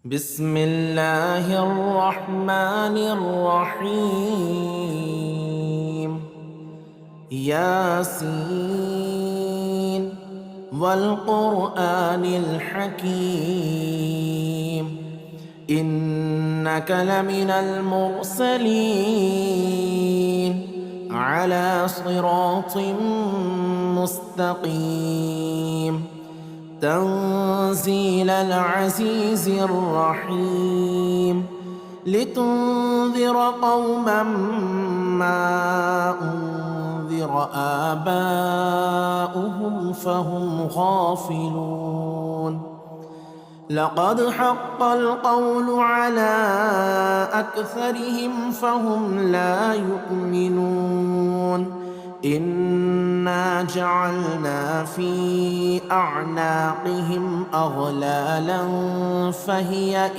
بسم الله الرحمن الرحيم. ياسين والقرآن الحكيم إنك لمن المرسلين على صراط مستقيم تنزيل العزيز الرحيم لتنذر قوما ما أنذر آباؤهم فهم غافلون. لقد حق القول على أكثرهم فهم لا يؤمنون. إنا جعلنا في أعناقهم أغلالا فهي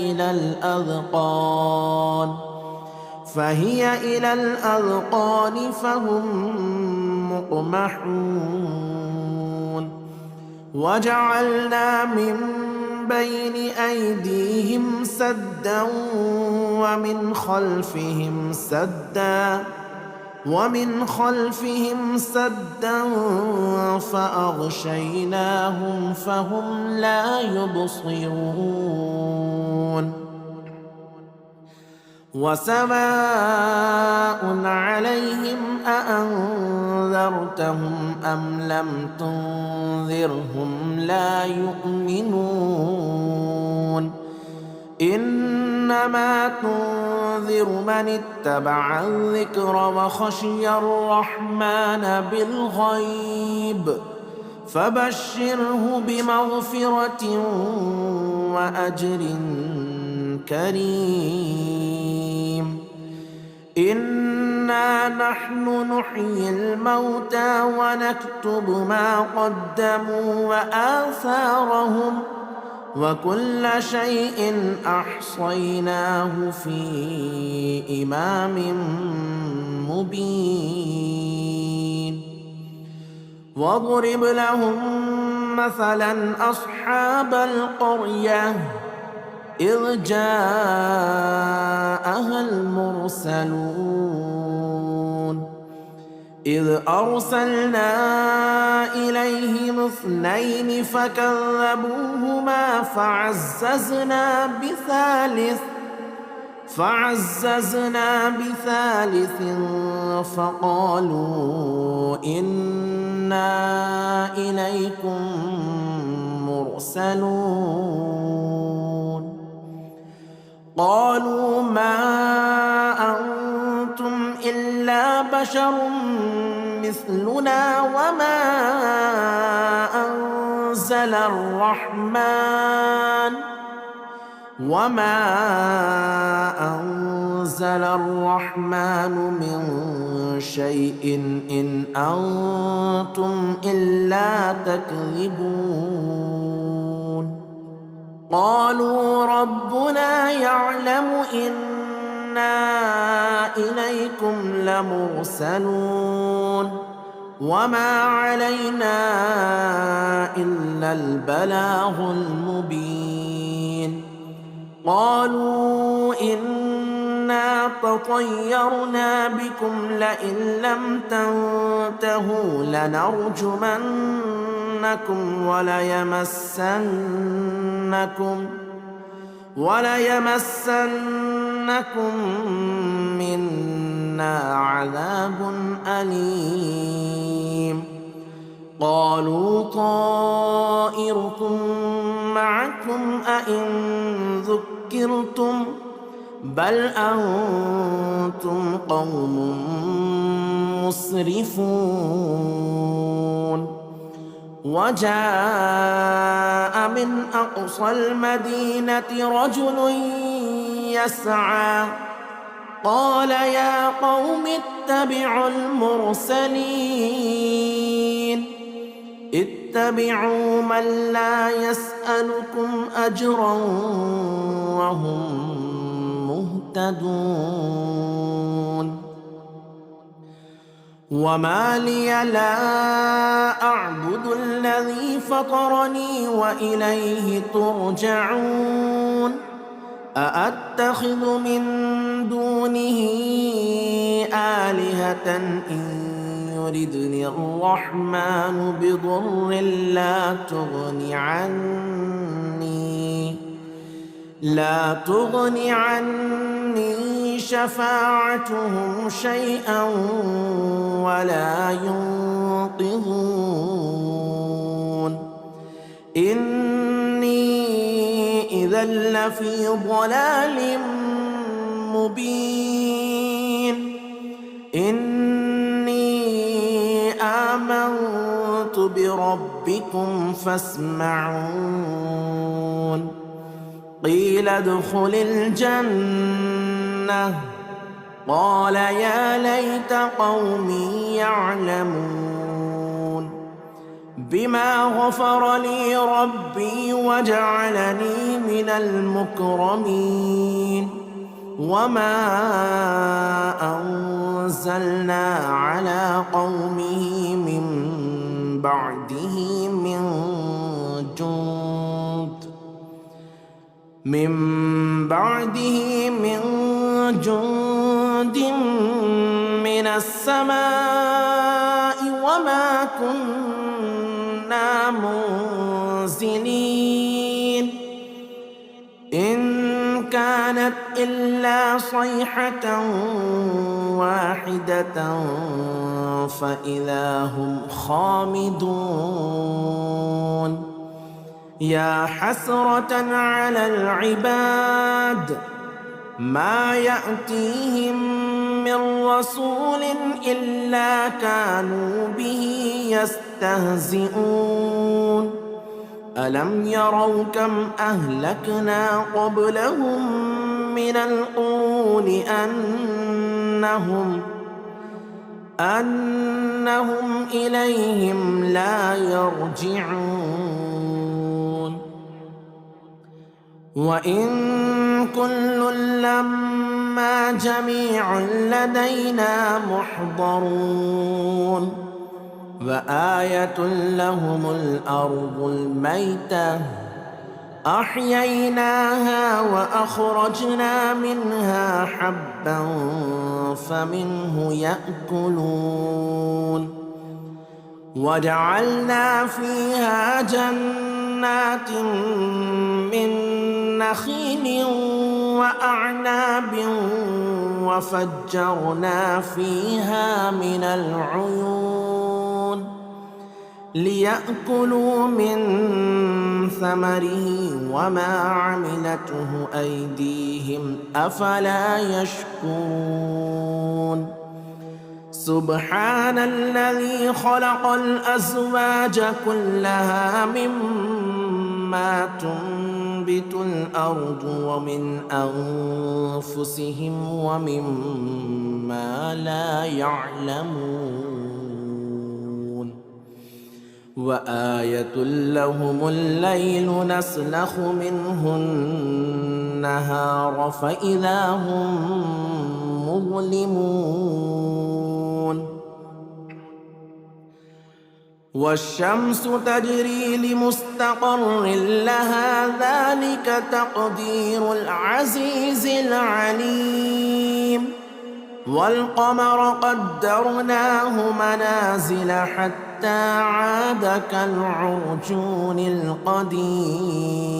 إلى الأذقان فهم مقمحون. وجعلنا من بين أيديهم سدا ومن خلفهم سدا فأغشيناهم فهم لا يبصرون. وسواء عليهم أأنذرتهم أم لم تنذرهم لا يؤمنون. إنما تنذر من اتبع الذكر وخشي الرحمن بالغيب فبشره بمغفرة وأجر كريم. إنا نحن نحيي الموتى ونكتب ما قدموا وآثارهم وكل شيء أحصيناه في إمام مبين. واضرب لهم مثلا أصحاب القرية إذ جاءها المرسلون إذ أرسلنا إليهم 2 فكذبوهما فعززنا بثالث فقالوا إنا إليكم مرسلون. قالوا ما أنتم إلا بشر مثلنا وما أنزل الرحمن من شيء إن أنتم إلا تكذبون. قالوا ربنا يعلم إنا إليكم لمرسلون وما علينا إلا البلاغ المبين. قالوا إنا تطيرنا بكم لئن لم تنتهوا لنرجمنكم وليمسنكم منا عذاب أليم. قالوا طائركم معكم أئن ذكرتم بل أنتم قوم مسرفون. وجاء من أقصى المدينة رجل يسعى قال يا قوم اتبعوا المرسلين اتبعوا من لا يسألكم أجرا وهم مهتدون. وما لي لا أعبد الذي فطرني وإليه ترجعون. أأتخذ من دونه آلهة إن يردني الرحمن بضر لا تغن عني شفاعتهم شيئا ولا ينقذون إني إذا لفي ضلال مبين إني آمنت بربكم فاسمعون قيل ادخل الجنة قال يا ليت قومي يعلمون بما غفر لي ربي وجعلني من المكرمين وما أنزلنا على قومه من بعده من جند من السماء وما كنا منزلين إن كانت إلا صيحة واحدة فإذا هم خامدون يا حسرة على العباد ما يأتيهم من رسول إلا كانوا به يستهزئون ألم يروا كم أهلكنا قبلهم من القرون أنهم إليهم لا يرجعون وإن كل لما جميع لدينا محضرون وآية لهم الأرض الميتة أحييناها وأخرجنا منها حبا فمنه يأكلون وجعلنا فيها جنات من نخيل وأعناب وفجرنا فيها من العيون ليأكلوا من ثمره وما عملته أيديهم أفلا يشكرون سبحان الذي خلق الأزواج كلها مما تنبت الأرض ومن أنفسهم ومما لا يعلمون وآية لهم الليل نسلخ منه النهار فإذا هم مظلمون والشمس تجري لمستقر لها ذلك تقدير العزيز العليم والقمر قدرناه منازل حتى عاد كالعرجون القديم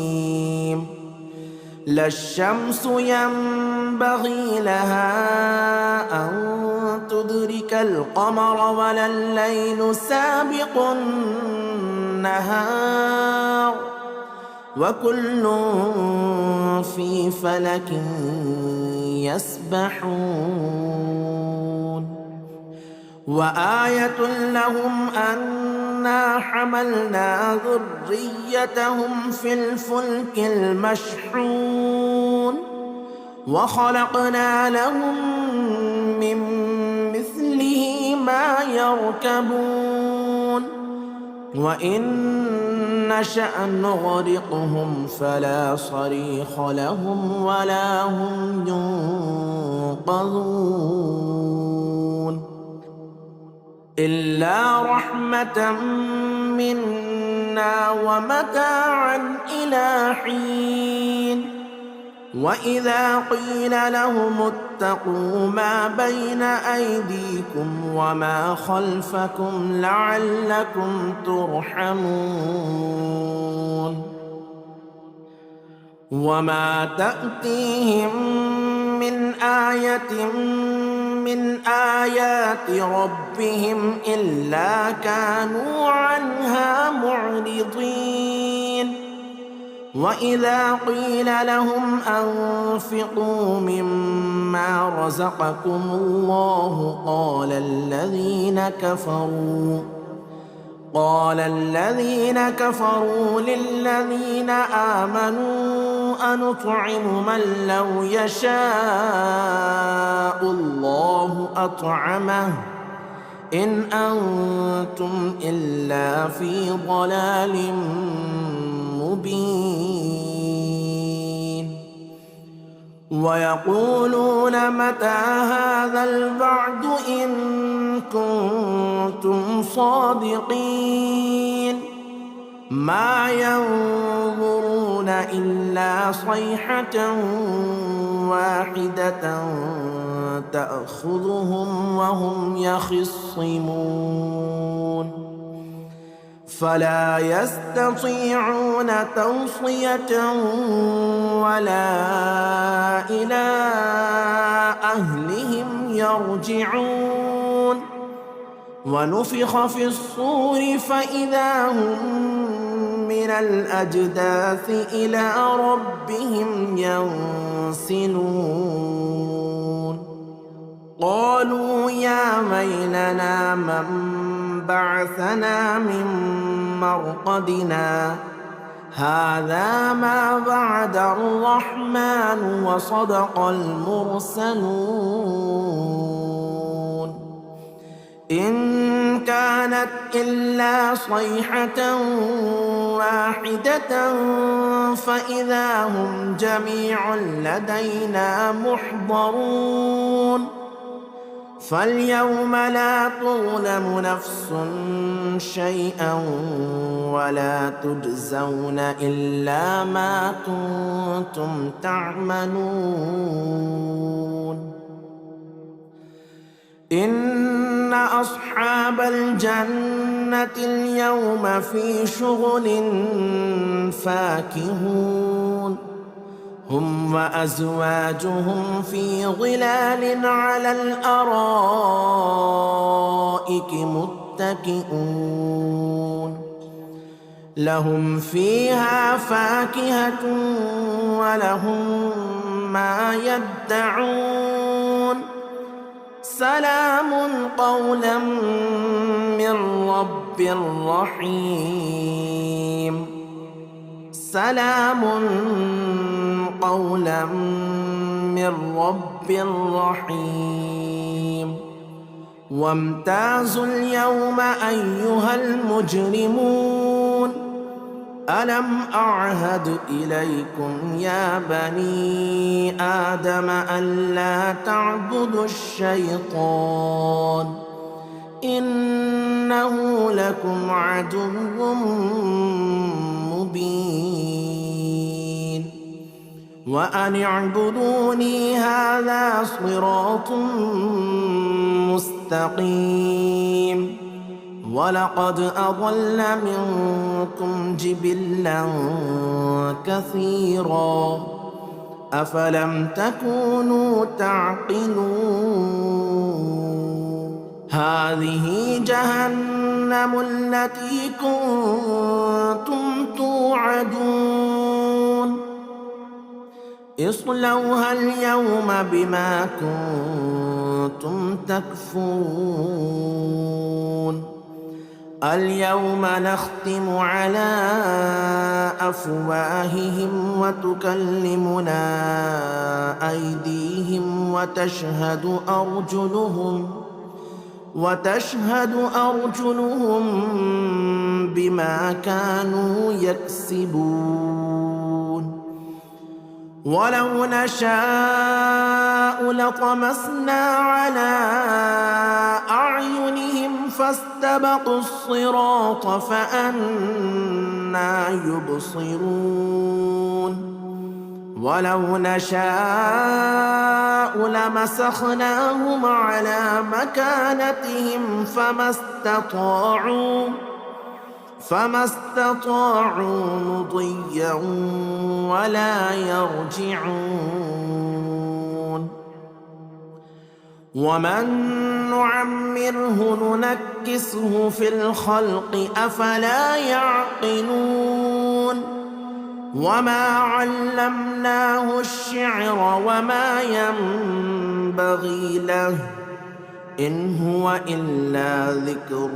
لا الشمس ينبغي لها أن تدرك القمر ولا الليل سابق النهار وكل في فلك يسبحون وآية لهم أنا حملنا ذريتهم في الفلك المشحون وخلقنا لهم من مثله ما يركبون وإن نشأ نغرقهم فلا صريخ لهم ولا هم ينقذون إلا رحمة منا ومتاعا إلى حين وإذا قيل لهم اتقوا ما بين أيديكم وما خلفكم لعلكم ترحمون وما تأتيهم من آية من آيات ربهم إلا كانوا عنها معرضين وإذا قيل لهم أنفقوا مما رزقكم الله قال الذين كفروا للذين آمنوا أنطعم من لو يشاء الله أطعمه إن أنتم إلا في ضلال مبين ويقولون متى هذا الوعد إن كنتم صادقين ما ينظرون إلا صيحة واحدة تأخذهم وهم يخصمون فلا يستطيعون توصية ولا إلى أهلهم يرجعون ونفخ في الصور فإذا هم من الأجداث إلى ربهم ينسلون قالوا يا ويلنا من بعثنا من مرقدنا هذا ما وعد الرحمن وصدق المرسلون إن كانت إلا صيحة واحدة فإذا هم جميع لدينا محضرون فاليوم لا تظلم نفس شيئا ولا تجزون إلا ما كنتم تعملون إن أصحاب الجنة اليوم في شغل فاكهون هم وأزواجهم في ظلال على الأرائك متكئون لهم فيها فاكهة ولهم ما يدعون سلام قولا من رب رحيم سلام قولا من رب رحيم وامتازوا اليوم أيها المجرمون ألم أعهد إليكم يا بني آدم ألا تعبدوا الشيطان إنه لكم عدو مبين وأن اعبدوني هذا صراط مستقيم ولقد أضل منكم جبلا كثيرا أفلم تكونوا تعقلون هذه جهنم التي كنتم توعدون اصلوها اليوم بما كنتم تكفرون اليوم نختم على أفواههم وتكلمنا أيديهم وتشهد أرجلهم بما كانوا يكسبون ولو نشاء لطمسنا على أعينهم فاستبقوا الصراط فأنى يبصرون ولو نشاء لمسخناهم على مكانتهم فما استطاعوا مضيا ولا يرجعون. ومن نعمره ننكسه في الخلق أفلا يعقلون. وما علمناه الشعر وما ينبغي له إن هو إلا ذكر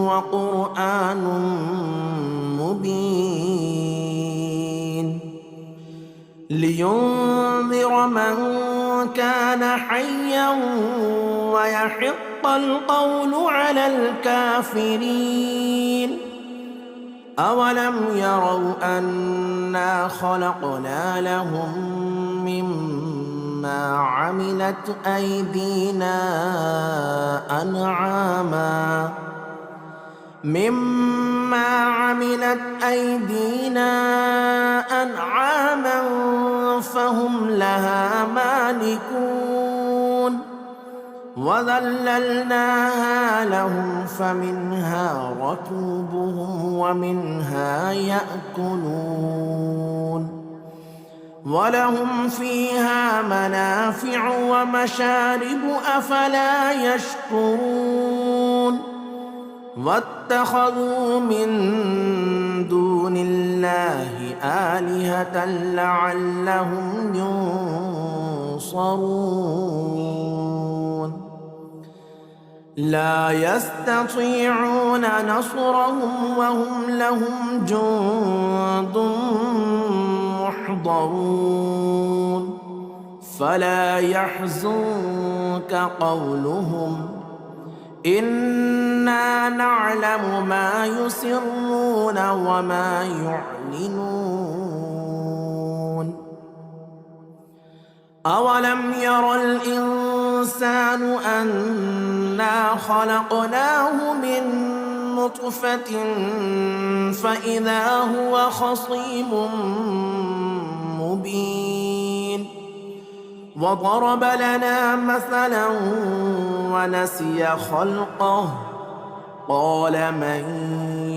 وقرآن مبين لينذر من كان حيا ويحق القول على الكافرين. أولم يروا أنا خلقنا لهم مما عملت أيدينا أنعاما فهم لها مالكون. وذللناها لهم فمنها ركوبهم ومنها يأكلون ولهم فيها منافع ومشارب أفلا يشكرون. واتخذوا من دون الله آلهة لعلهم ينصرون. لا يستطيعون نصرهم وهم لهم جند محضرون. فلا يحزنك قولهم إنا نعلم ما يسرون وما يعلنون. أولم ير الإنسان أنا خلقناه من نطفة فإذا هو خصيم مبين. وضرب لنا مثلا ونسي خلقه قال من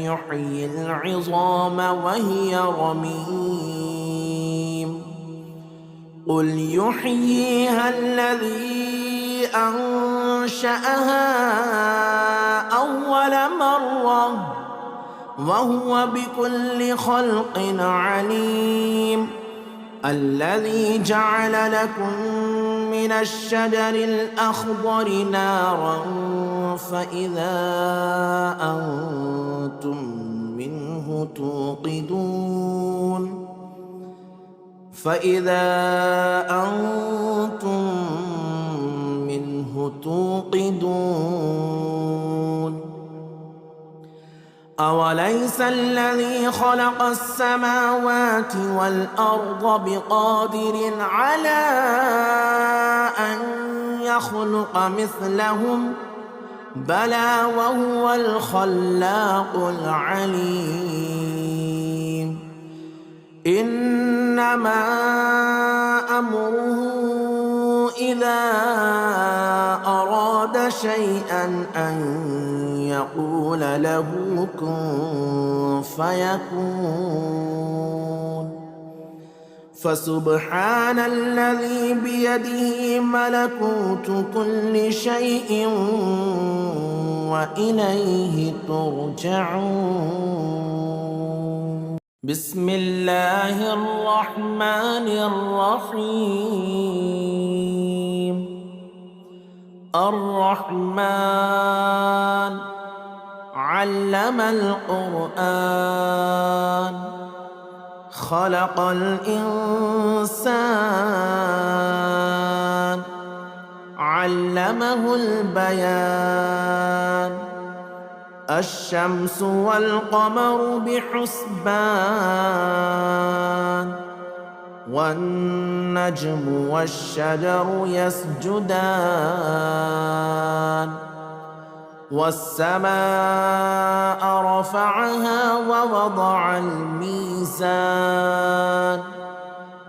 يحيي العظام وهي رميم. قل يحييها الذي أنشأها أول مرة وهو بكل خلق عليم. الذي جعل لكم من الشجر الأخضر نارا فإذا أنتم منه توقدون. أوليس الذي خلق السماوات والأرض بقادر على أن يخلق مثلهم بلى وهو الخلاق العليم. إنما أمره إذا أراد شيئا أن يقول له كن فيكون. فسبحان الذي بيده ملكوت كل شيء وإليه ترجعون. بسم الله الرحمن الرحيم. الرحمن علم القرآن خلق الإنسان علمه البيان. الشمس والقمر بحسبان والنجم والشجر يسجدان. والسماء رفعها ووضع الميزان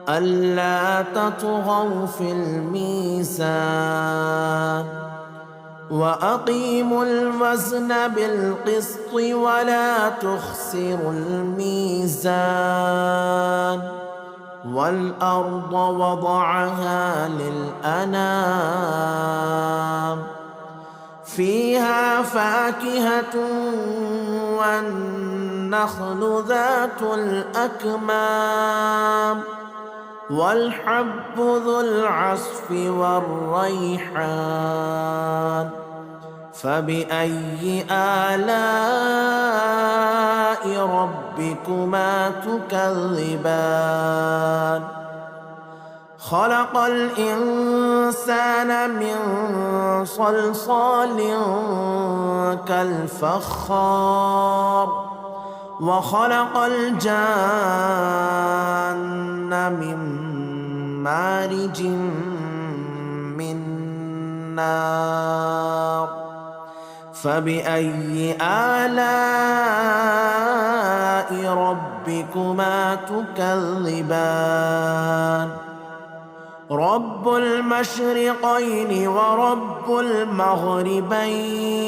ألا تطغوا في الميزان وأقيموا الوزن بالقسط ولا تخسروا الميزان والأرض وضعها للأنام فيها فاكهة والنخل ذات الأكمام والحب ذو العصف والريحان فبأي آلاء ربكما تكذبان خلق الإنسان من صلصال كالفخار وخلق الجان من مارج من نار فبأي آلاء ربكما تكذبان رب المشرقين ورب المغربين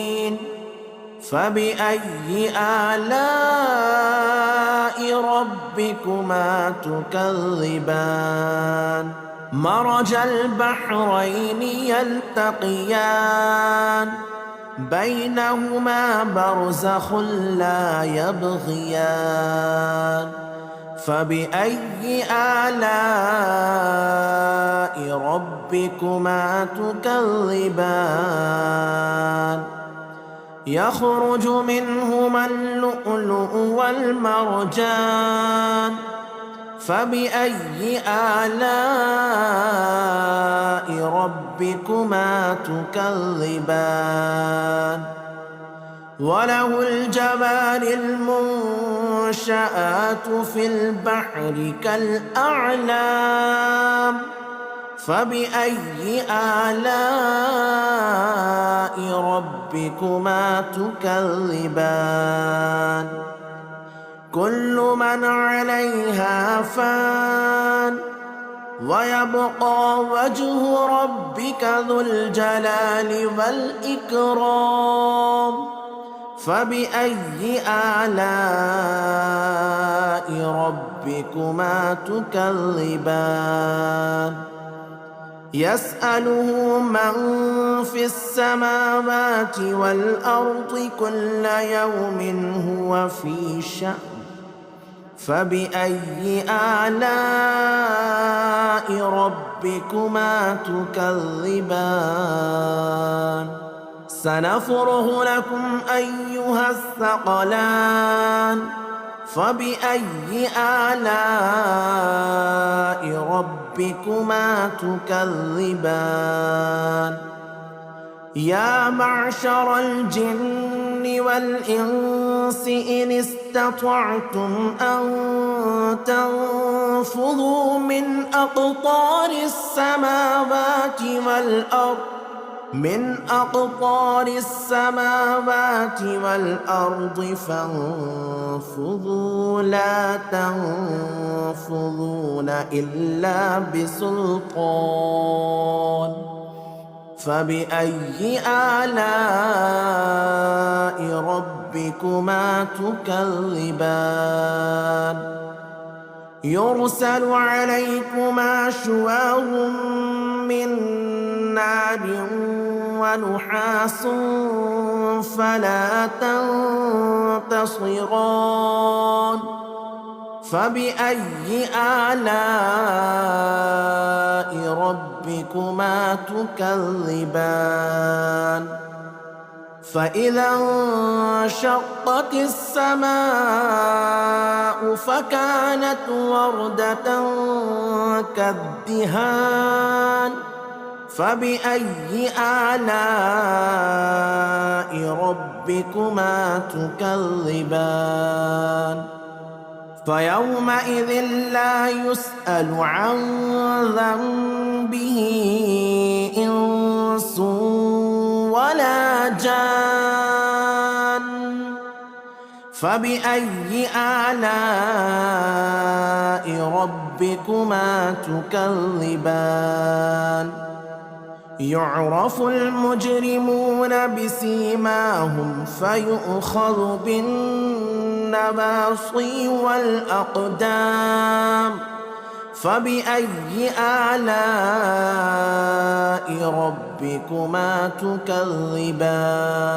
فبأي آلاء ربكما تكذبان مرج البحرين يلتقيان بينهما برزخ لا يبغيان فبأي آلاء ربكما تكذبان يخرج منهما اللؤلؤ والمرجان فبأي آلاء ربكما تكذبان وله الجوار المنشآت في البحر كالأعلام فبأي آلاء ربكما تكذبان كل من عليها فان ويبقى وجه ربك ذو الجلال والإكرام فبأي آلاء ربكما تكذبان يسأله من في السماوات والأرض كل يوم هو في شأن فبأي آلاء ربكما تكذبان سنفرغ لكم أيها الثقلان فبأي آلاء ربكما تكذبان يا معشر الجن والإنس إن استطعتم أن تنفذوا من أقطار السماوات والأرض فانفذوا لا تنفذون إلا بسلطان فبأي آلاء ربكما تكذبان يرسل عليكما شواظ من نار ونحاس فلا تنتصران فبأي آلاء ربكما تكذبان فإذا انشقت السماء فكانت وردة كالدهان فبأي آلاء ربكما تكذبان فيومئذ لا يسأل عن ذنبه إنس ولا جان فبأي آلاء ربكما تكذبان يعرف المجرمون بسيماهم فيؤخذ بالنواصي والأقدام فبأي آلاء ربكما تكذبان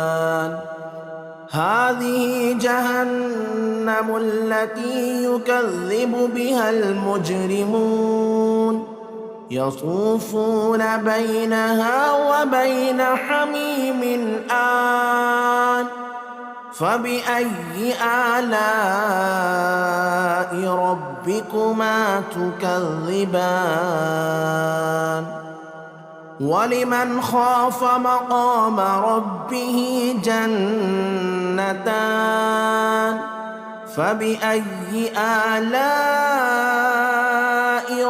هذه جهنم التي يكذب بها المجرمون يطوفون بينها وبين حميم آن فبأي آلاء ربكما تكذبان ولمن خاف مقام ربه جنتان فبأي آلاء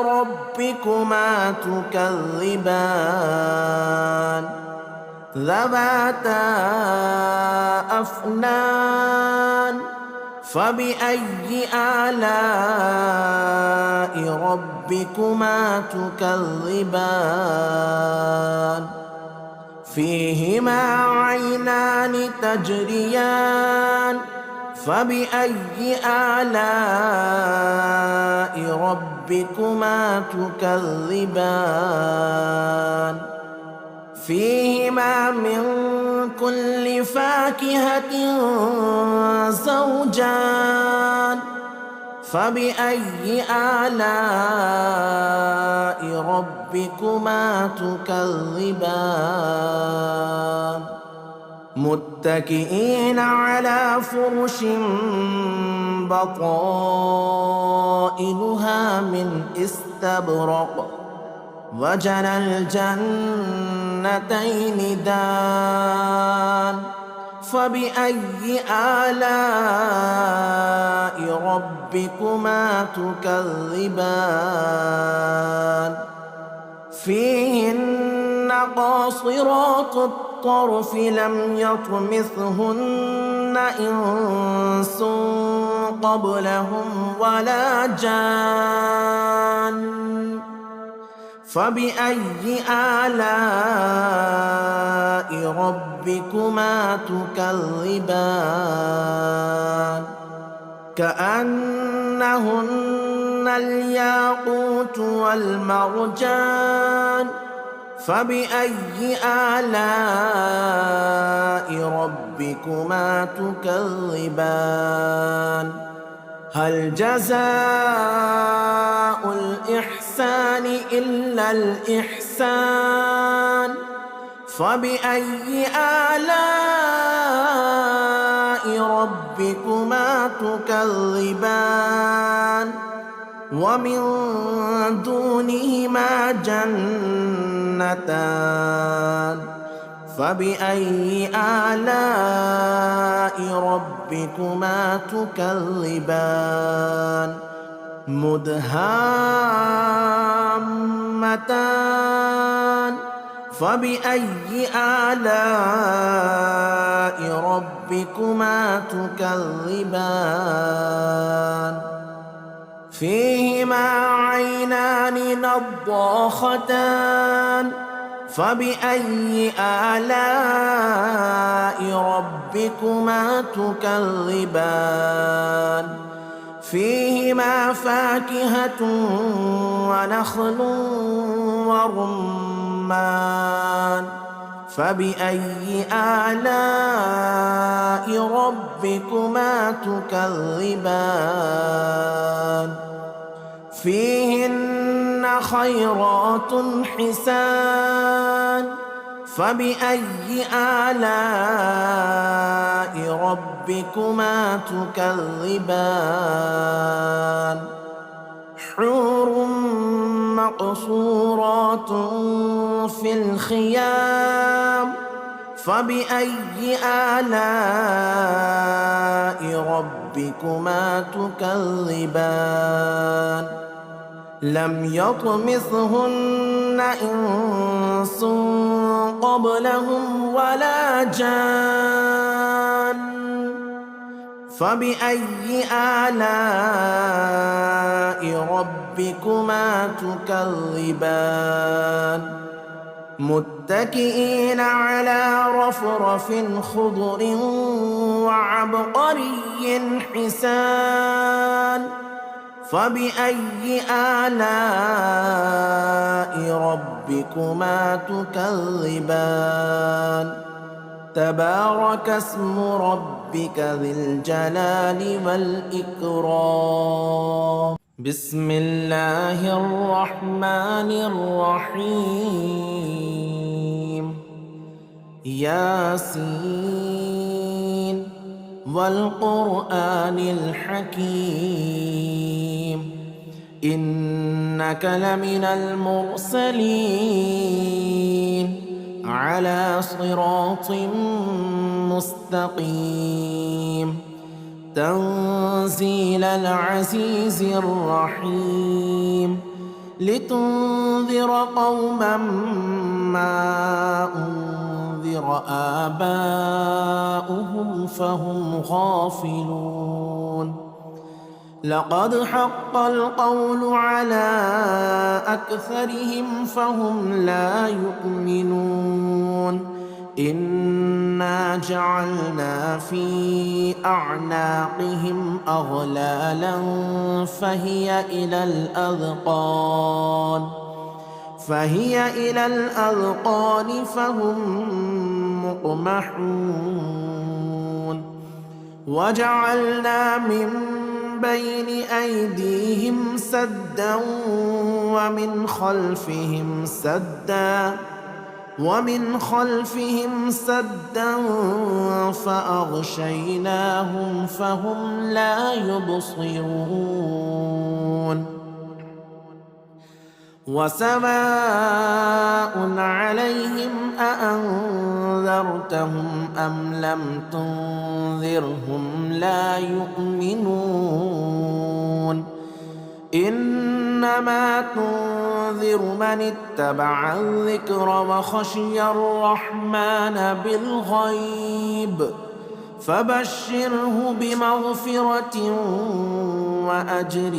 ربكما تكذبان ذواتا أفنان فبأي آلاء ربكما تكذبان فيهما عينان تجريان فبأي آلاء ربكما تكذبان فيهما من كل فاكهة زوجان فبأي آلاء ربكما تكذبان متكئين على فرش بطائنها من استبرق وجنى الجنتين دان فبأي آلاء ربكما تكذبان فيهن قاصرات الطرف لم يطمثهن إنس قبلهم ولا جان فبأي آلاء ربكما تكذبان كأنهن الياقوت والمرجان فبأي آلاء ربكما تكذبان هل جزاء الإحسان إلا الإحسان فبأي آلاء ربكما تكذبان ومن دونهما جنتان فبأي آلاء ربكما تكذبان مدهامتان فبأي آلاء ربكما تكذبان فيهما عينان نضاختان فبأي آلاء ربكما تكذبان فيهما فاكهة ونخل ورمان فبأي آلاء ربكما تكذبان فيهن خيرات حسان فبأي آلاء ربكما تكذبان حور مقصورات في الخيام فبأي آلاء ربكما تكذبان لم يطمثهن إنس قبلهم ولا جان فبأي آلاء ربكما تكذبان متكئين على رفرف خضر وعبقري حسان فبأي آلاء ربكما تكذبان تبارك اسم ربك ذي الجلال والإكرام بسم الله الرحمن الرحيم ياسين والقرآن الحكيم إنك لمن المرسلين على صراط مستقيم تنزيل العزيز الرحيم لتنذر قوما ما أنذر آباؤهم فهم غافلون لقد حق القول على أكثرهم فهم لا يؤمنون إنا جعلنا في أعناقهم أغلالا فهي إلى الأذقان فهم مقمحون وجعلنا من بين أيديهم سدا ومن خلفهم سدا فأغشيناهم فهم لا يبصرون وسواء عليهم أأنذرتهم أم لم تنذرهم لا يؤمنون إنما تنذر من اتبع الذكر وخشي الرحمن بالغيب فبشره بمغفرة وأجر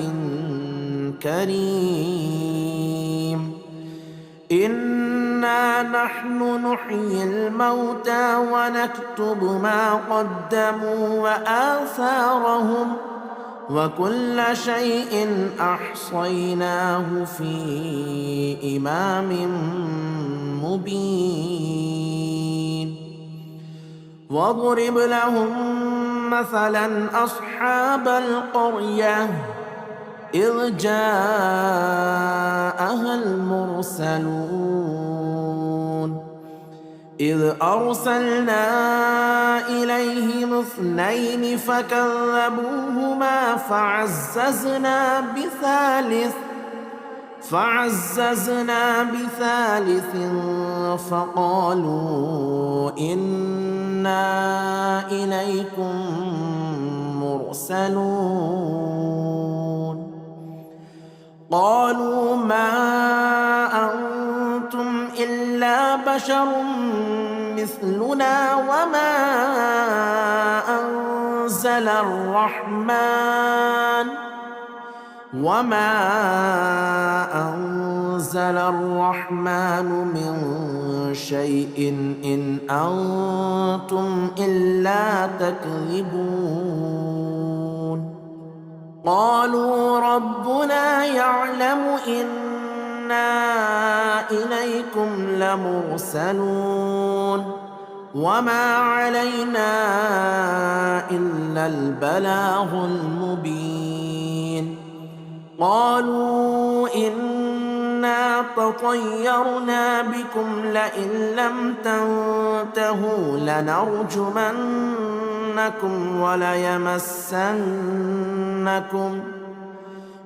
كريم إنا نحن نحيي الموتى ونكتب ما قدموا وآثارهم وكل شيء أحصيناه في إمام مبين واضرب لهم مثلا أصحاب القرية إذ جاءها المرسلون إذ أرسلنا إليهم 2 فكذبوهما فعززنا بثالث فقالوا إنا إليكم مرسلون قالوا ما أنتم إلا بشر مثلنا وما أنزل الرحمن من شيء إن أنتم إلا تكذبون قالوا ربنا يعلم إنا إليكم لمرسلون وما علينا إلا البلاغ المبين قالوا إنا تطيرنا بكم لئن لم تنتهوا لنرجمنكم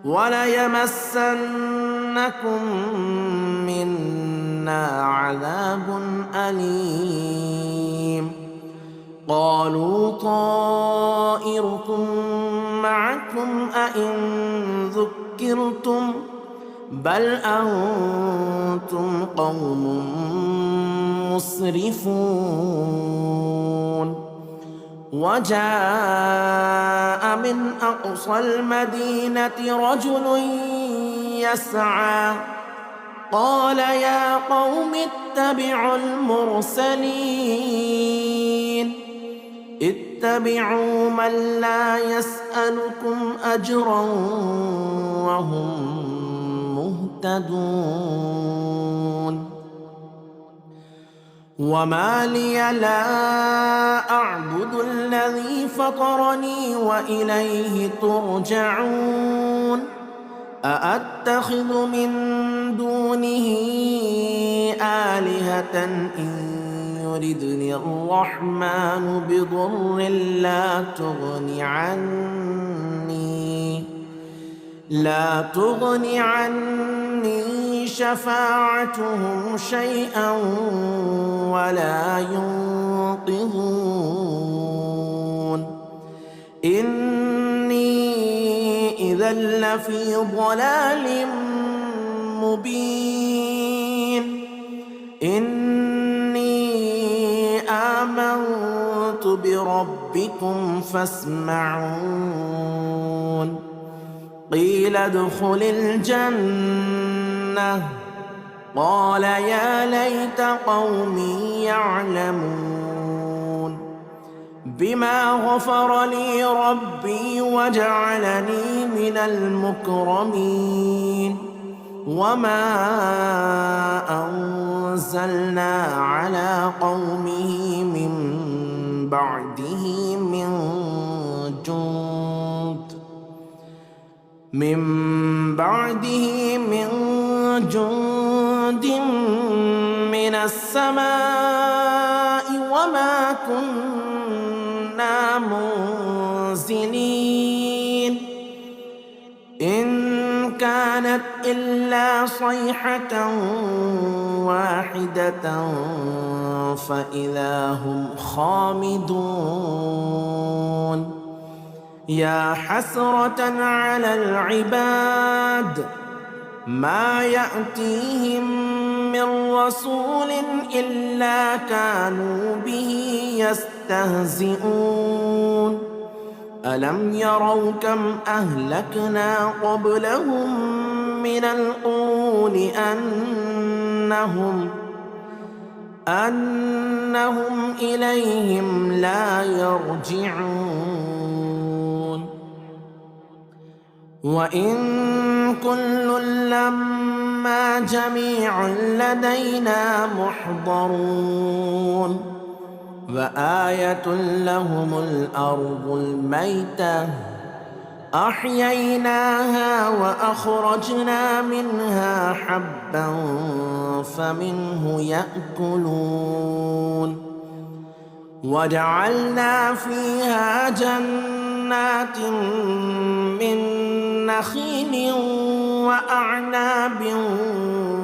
وليمسنكم منا عذاب أليم قالوا طائركم معكم أئن ذكرتم بل أنتم قوم مسرفون وجاء من أقصى المدينة رجل يسعى قال يا قوم اتبعوا المرسلين اتبعوا من لا يسألكم أجرا وهم مهتدون وما لي لا أعبد الذي فطرني وإليه ترجعون أأتخذ من دونه آلهة إن يردني الرحمن بضر لا تغني عني شفاعتهم شيئا ولا ينقذون إني إذا لفي ضلال مبين إني آمنت بربكم فاسمعون قيل ادخل الجنة قال يا ليت قومي يعلمون بما غفر لي ربي وجعلني من المكرمين وما أنزلنا على قومه من بعده من جند من السماء وما كنا منزلين إن كانت إلا صيحة واحدة فإذا هم خامدون يا حسرة على العباد ما يأتيهم من رسول إلا كانوا به يستهزئون ألم يروا كم أهلكنا قبلهم من القرون أنهم إليهم لا يرجعون وإن كل لما جميع لدينا محضرون وآية لهم الأرض الميتة أحييناها وأخرجنا منها حبا فمنه يأكلون وجعلنا فيها جنات من نخيل وأعناب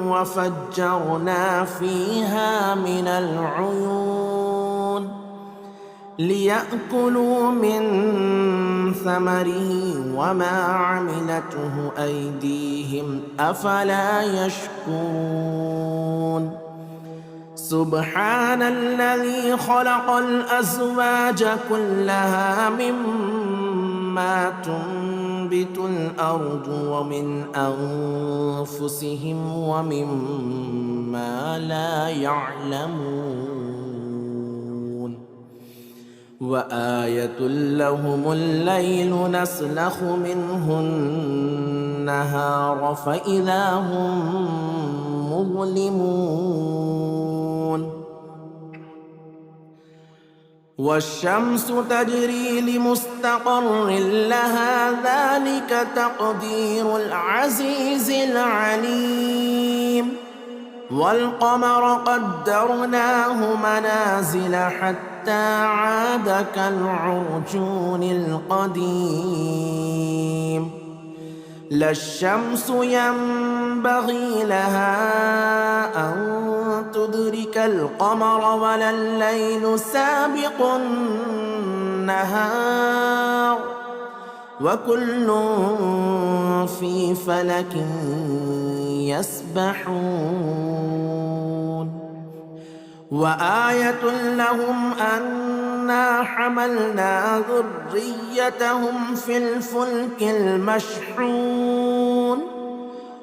وفجرنا فيها من العيون ليأكلوا من ثمره وما عملته أيديهم أفلا يشكرون سبحان الذي خلق الأزواج كلها مما تنبت الأرض ومن أنفسهم ومما لا يعلمون وآية لهم الليل نسلخ منه النهار فإذا هم مظلمون والشمس تجري لمستقر لها ذلك تقدير العزيز العليم والقمر قدرناه منازل حتى عاد كالعرجون القديم لا الشمس ينبغي لها أن تدرك القمر ولا الليل سابق النهار وكل في فلك يسبحون وآية لهم أن أنا حملنا ذريتهم في الفلك المشحون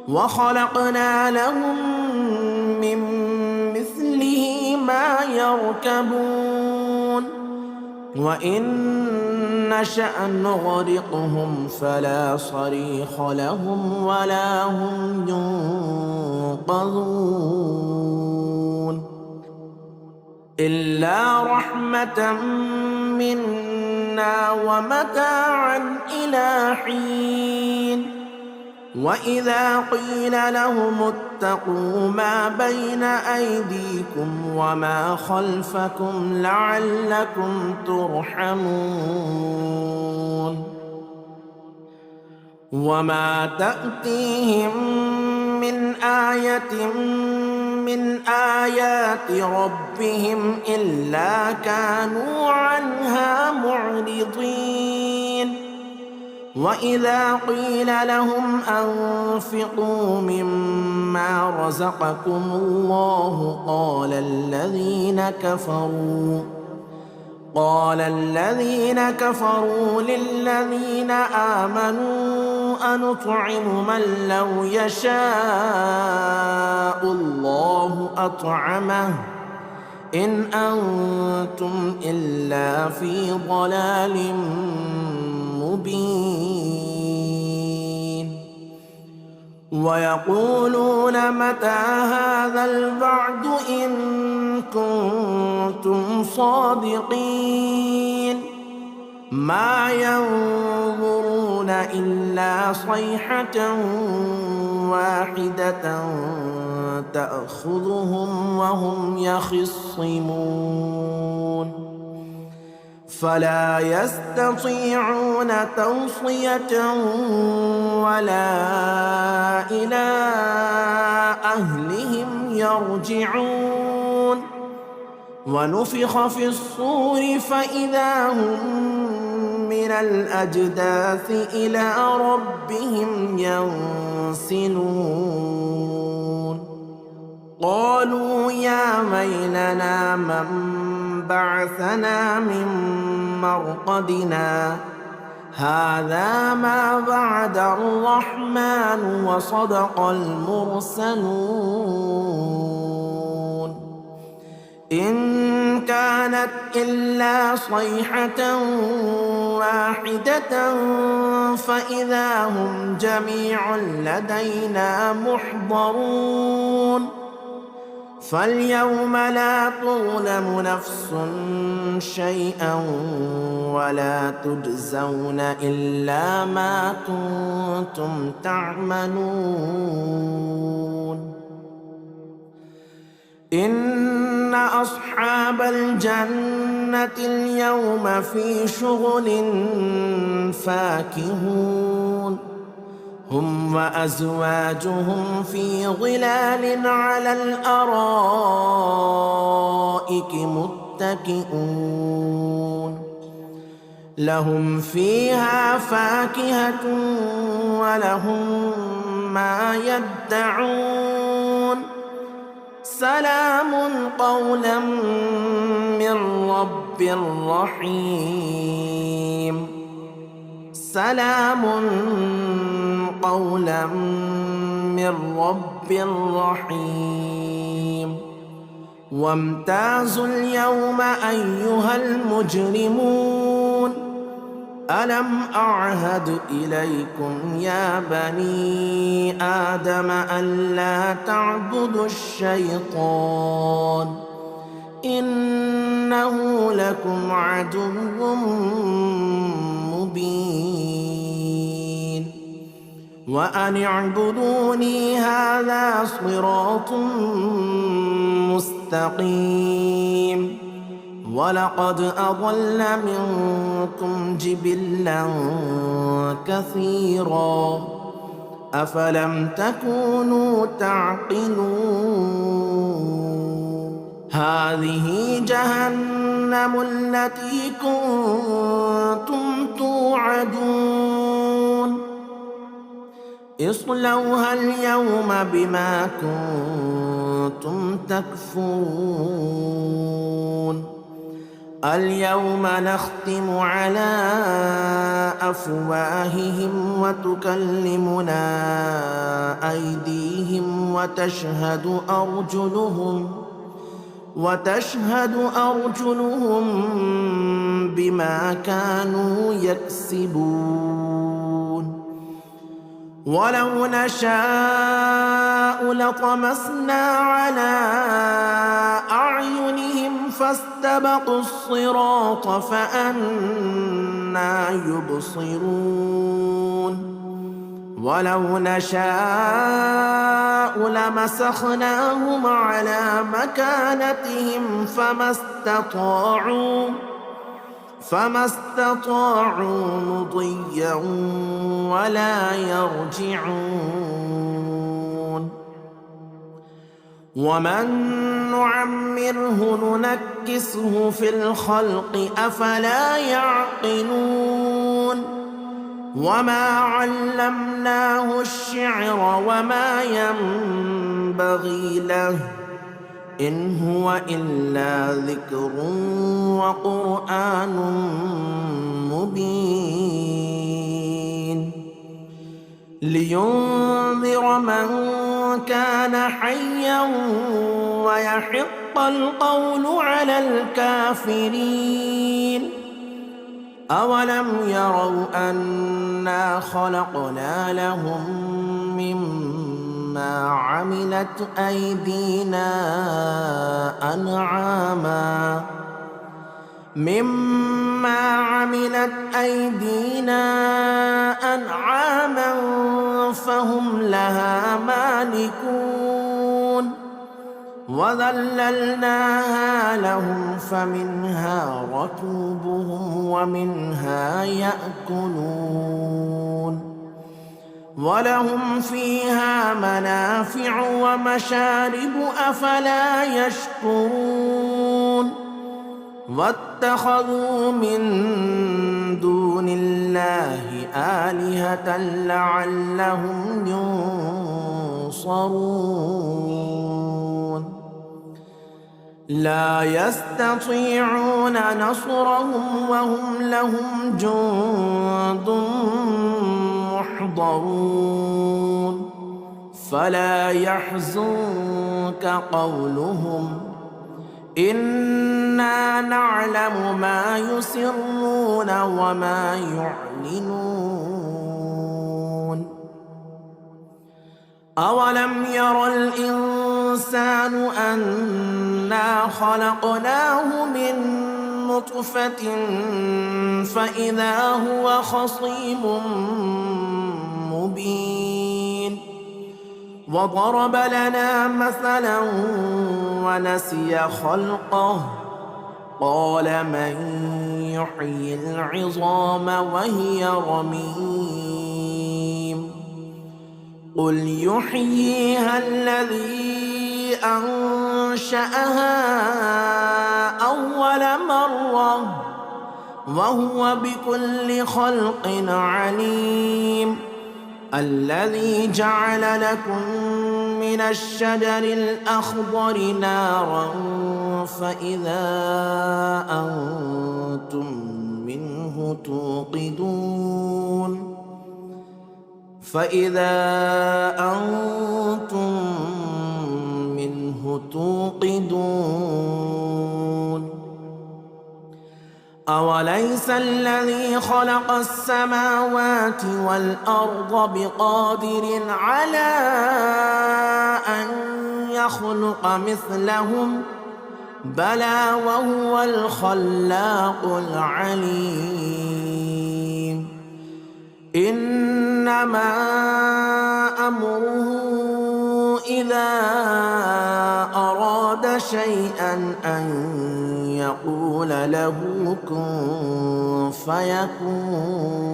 وخلقنا لهم من مثله ما يركبون وإن نشأ نغرقهم فلا صريخ لهم ولا هم ينقذون إلا رحمة منا ومتاعا إلى حين وإذا قيل لهم اتقوا ما بين أيديكم وما خلفكم لعلكم ترحمون وما تأتيهم من آية من آيات ربهم إلا كانوا عنها معرضين وإذا قيل لهم أنفقوا مما رزقكم الله قال الذين كفروا للذين آمنوا أنطعم من لو يشاء الله أطعمه إن أنتم إلا في ضلال مبين ويقولون متى هذا الوعد إن كنتم صادقين ما ينظرون إلا صيحة واحدة تأخذهم وهم يخصمون فلا يستطيعون توصية ولا إلى أهلهم يرجعون ونفخ في الصور فإذا هم من الأجداث إلى ربهم ينسلون قالوا يا ويلنا من بعثنا من مرقدنا هذا ما وعد الرحمن وصدق المرسلون إن كانت إلا صيحة واحدة فإذا هم جميع لدينا محضرون فاليوم لا تظلم نفس شيئا ولا تجزون إلا ما كنتم تعملون إن أصحاب الجنة اليوم في شغل فاكهون هم وأزواجهم في ظلال على الأرائك متكئون لهم فيها فاكهة ولهم ما يدعون سلام قولا من رب رحيم سلام قولا من رب رحيم وامتازوا اليوم أيها المجرمون ألم أعهد إليكم يا بني آدم ألا تعبدوا الشيطان إنه لكم عدو مبين وأن اعبدوني هذا صراط مستقيم ولقد أضل منكم جبلا كثيرا أفلم تكونوا تعقلون هذه جهنم التي كنتم توعدون اصلوها اليوم بما كنتم تكفرون اليوم نختم على أفواههم وتكلمنا أيديهم وتشهد أرجلهم بما كانوا يكسبون ولو نشاء لطمسنا على أعينهم فاستبقوا الصراط فأنى يبصرون ولو نشاء لمسخناهم على مكانتهم فما استطاعوا مضيا ولا يرجعون ومن نعمره ننكسه في الخلق أفلا يعقلون وما علمناه الشعر وما ينبغي له إن هو إلا ذكر وقرآن مبين لينذر من كان حيا ويحق القول على الكافرين أولم يروا أنا خلقنا لهم مما عملت أيدينا أنعاما فهم لها مالكون وذللناها لهم فمنها ركوبهم ومنها يأكلون ولهم فيها منافع ومشارب أفلا يشكرون واتخذوا من دون الله آلهة لعلهم ينصرون لا يستطيعون نصرهم وهم لهم جند محضرون فلا يحزنك قولهم إنا نعلم ما يسرون وما يعلنون أولم ير الإنسان أنا خلقناه من نطفة فإذا هو خصيم مبين وضرب لنا مثلا ونسي خلقه قال من يحيي العظام وهي رميم قل يحييها الذي أنشأها أول مرة وهو بكل خلق عليم الذي جعل لكم من الشجر الأخضر نارا فإذا أنتم منه توقدون أوليس الذي خلق السماوات والأرض بقادر على أن يخلق مثلهم بلى وهو الخلاق العليم إنما أمره إذا أراد شيئا أن يقول له كن فيكون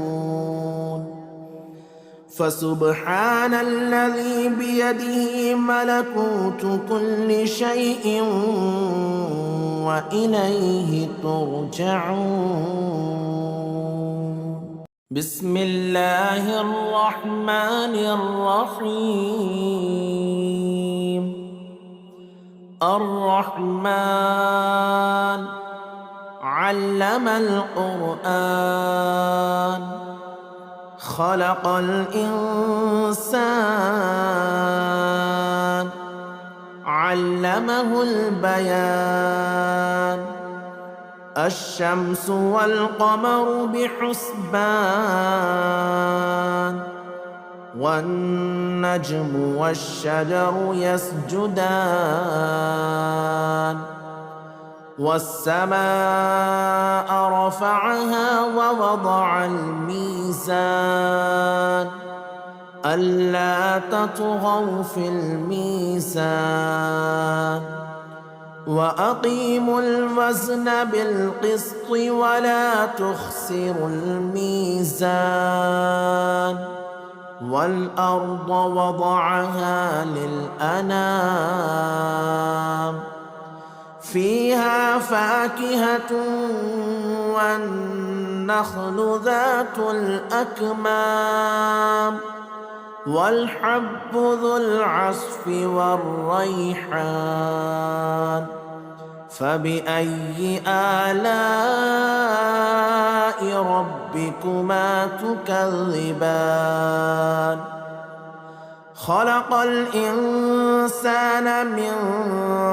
فسبحان الذي بيده ملكوت كل شيء وإليه ترجعون بسم الله الرحمن الرحيم الرحمن علم القرآن خلق الإنسان علمه البيان الشمس والقمر بحسبان والنجم والشجر يسجدان والسماء رفعها ووضع الميزان ألا تطغوا في الميزان وأقيموا الوزن بالقسط ولا تخسروا الميزان والأرض وضعها للأنام فيها فاكهة والنخل ذات الأكمام والحب ذو العصف والريحان فبأي آلاء ربكما تكذبان خلق الإنسان من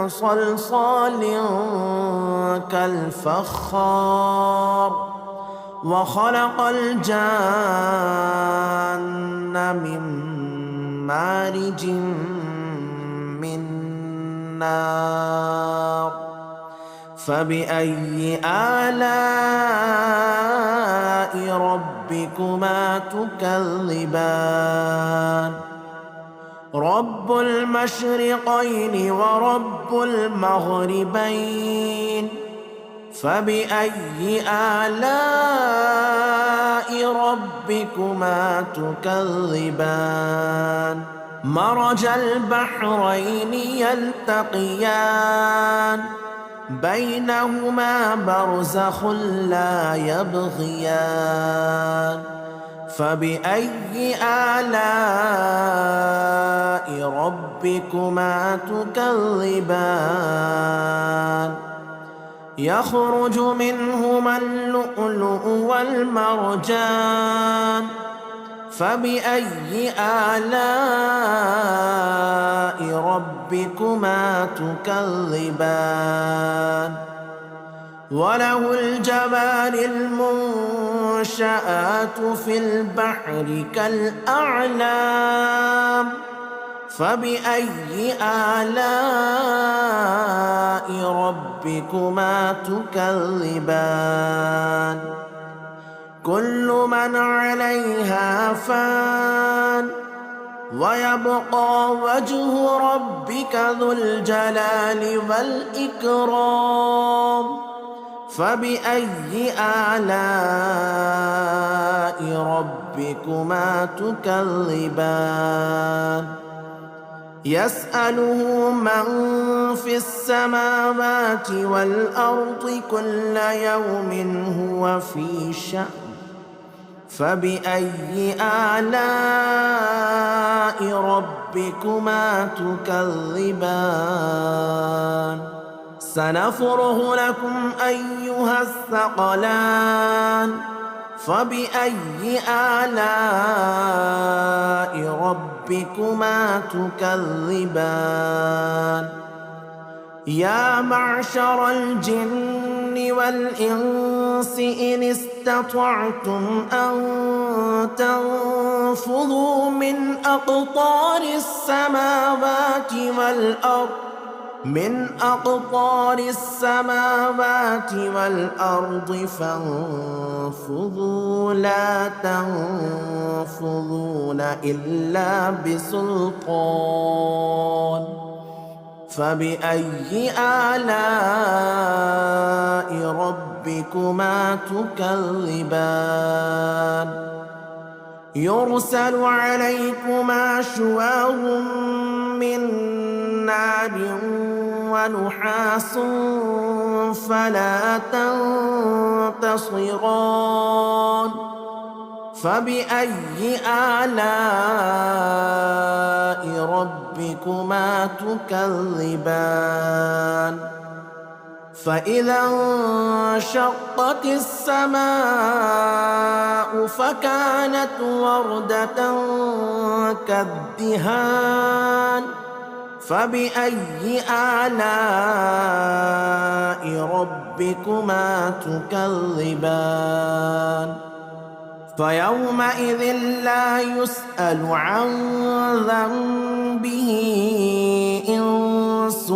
صلصال كالفخار وخلق الجان من مارج من نار فبأي آلاء ربكما تكذبان رب المشرقين ورب المغربين فبأي آلاء ربكما تكذبان مرج البحرين يلتقيان بينهما برزخ لا يبغيان فبأي آلاء ربكما تكذبان يخرج منهما اللؤلؤ والمرجان فبأي آلاء ربكما تكذبان وله الجبال المنشآت في البحر كالأعلام فبأي آلاء ربكما تكذبان كل من عليها فان ويبقى وجه ربك ذو الجلال والإكرام فبأي آلاء ربكما تكذبان يسأله من في السماوات والأرض كل يوم هو في شأن فبأي آلاء ربكما تكذبان سنفرغ لكم أيها الثقلان فبأي آلاء ربكما تكذبان يا معشر الجن والإنس إن استطعتم أن تنفذوا من أقطار السماوات والأرض فانفذوا لا تنفذون إلا بسلطان فبأي آلاء ربكما تكذبان يرسل عليكما شواظ من نار ونحاس فلا تنتصران فبأي آلاء ربكما تكذبان فإذا انشقت السماء فكانت وردة كالدهان فبأي آلاء ربكما تكذبان فيومئذ لا يسأل عن ذنبه إنس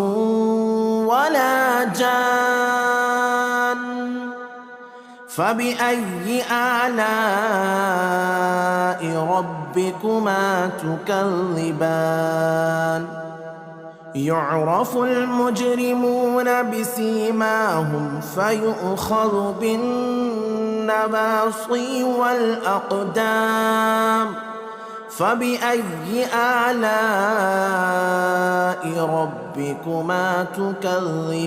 ولا جان فبأي آلاء ربكما تكذبان يعرف المجرمون بسيماهم فيؤخذ بالنواصي والأقدام فبأي آلاء ربكما تكذبان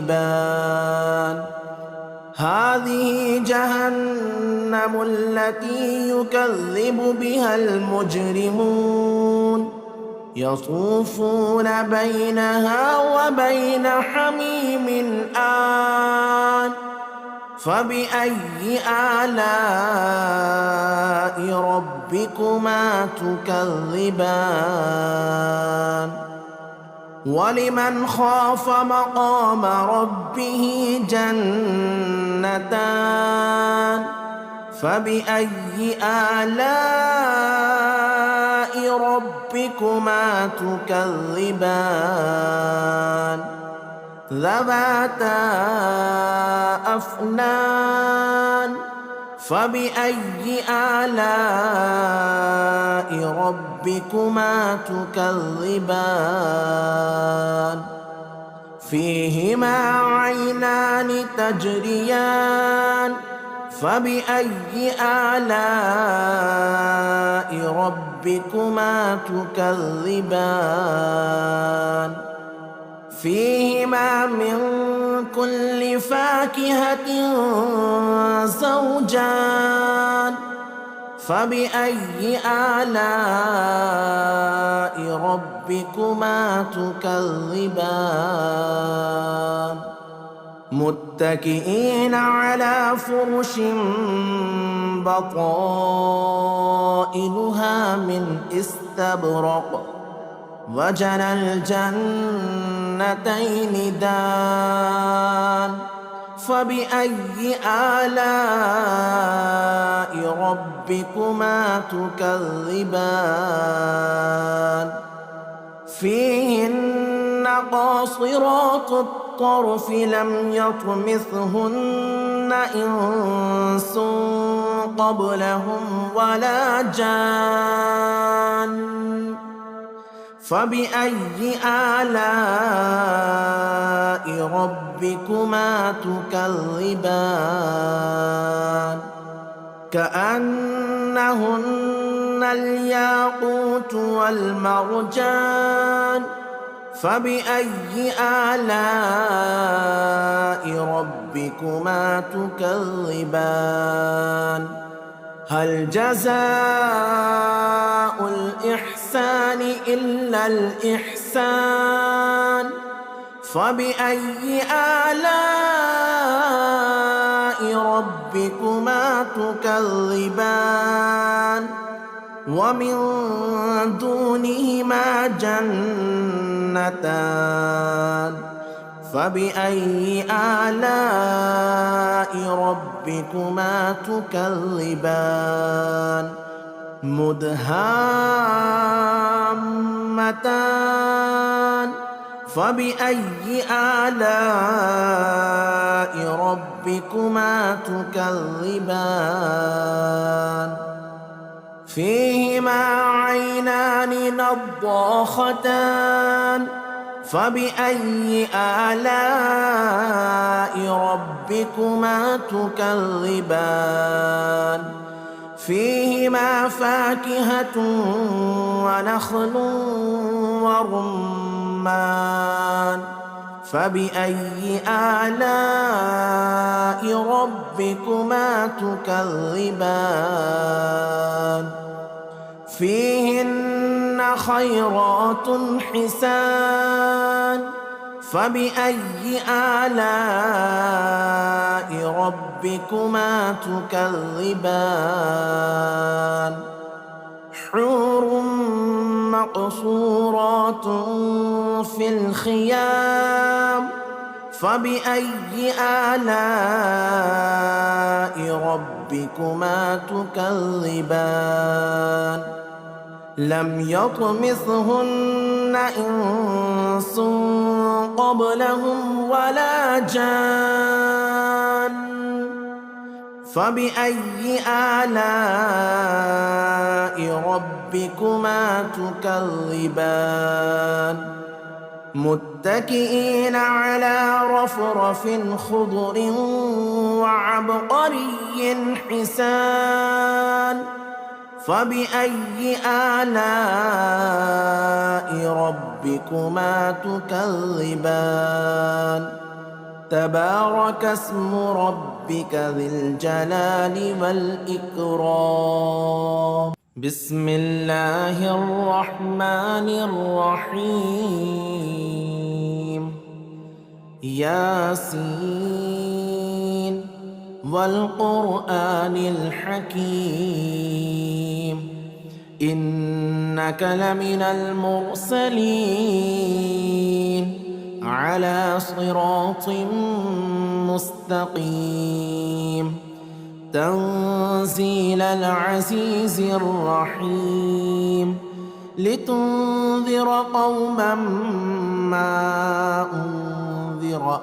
هذه جهنم التي يكذب بها المجرمون يطوفون بينها وبين حميم آن فبأي آلاء ربكما تكذبان ولمن خاف مقام ربه جنتان فبأي آلاء ربكما تكذبان ذواتا أفنان فبأي آلاء ربكما تكذبان فيهما عينان تجريان فبأي آلاء ربكما تكذبان فيهما من كل فاكهة زوجان فبأي آلاء ربكما تكذبان متكئين على فرش بطائنها من استبرق وجنى الجنتين دان فبأي آلاء ربكما تكذبان فيهن قاصرات الطرف لم يطمثهن إنس قبلهم ولا جان فبأي آلاء ربكما تكذبان كأنهن الياقوت والمرجان فبأي آلاء ربكما تكذبان هل جزاء الإحسان إلا الإحسان فبأي آلاء ربكما تكذبان ومن دونهما جنتان فبأي آلاء ربكما تكذبان مدهامتان فبأي آلاء ربكما تكذبان فيهما عينان نضاختان فبأي آلاء ربكما تكذبان فيهما فاكهة ونخل ورمان فبأي آلاء ربكما تكذبان فيهن خيرات حسان فبأي آلاء ربكما تكذبان حور مقصورات في الخيام فبأي آلاء ربكما تكذبان لم يطمثهن إنس قبلهم ولا جان فبأي آلاء ربكما تكذبان متكئين على رفرف خضر وعبقري حسان فبأي آلاء ربكما تكذبان تبارك اسم ربك ذي الجلال والإكرام بسم الله الرحمن الرحيم ياسين والقرآن الحكيم إنك لمن المرسلين على صراط مستقيم تنزيل العزيز الرحيم لتنذر قوما ما أنذر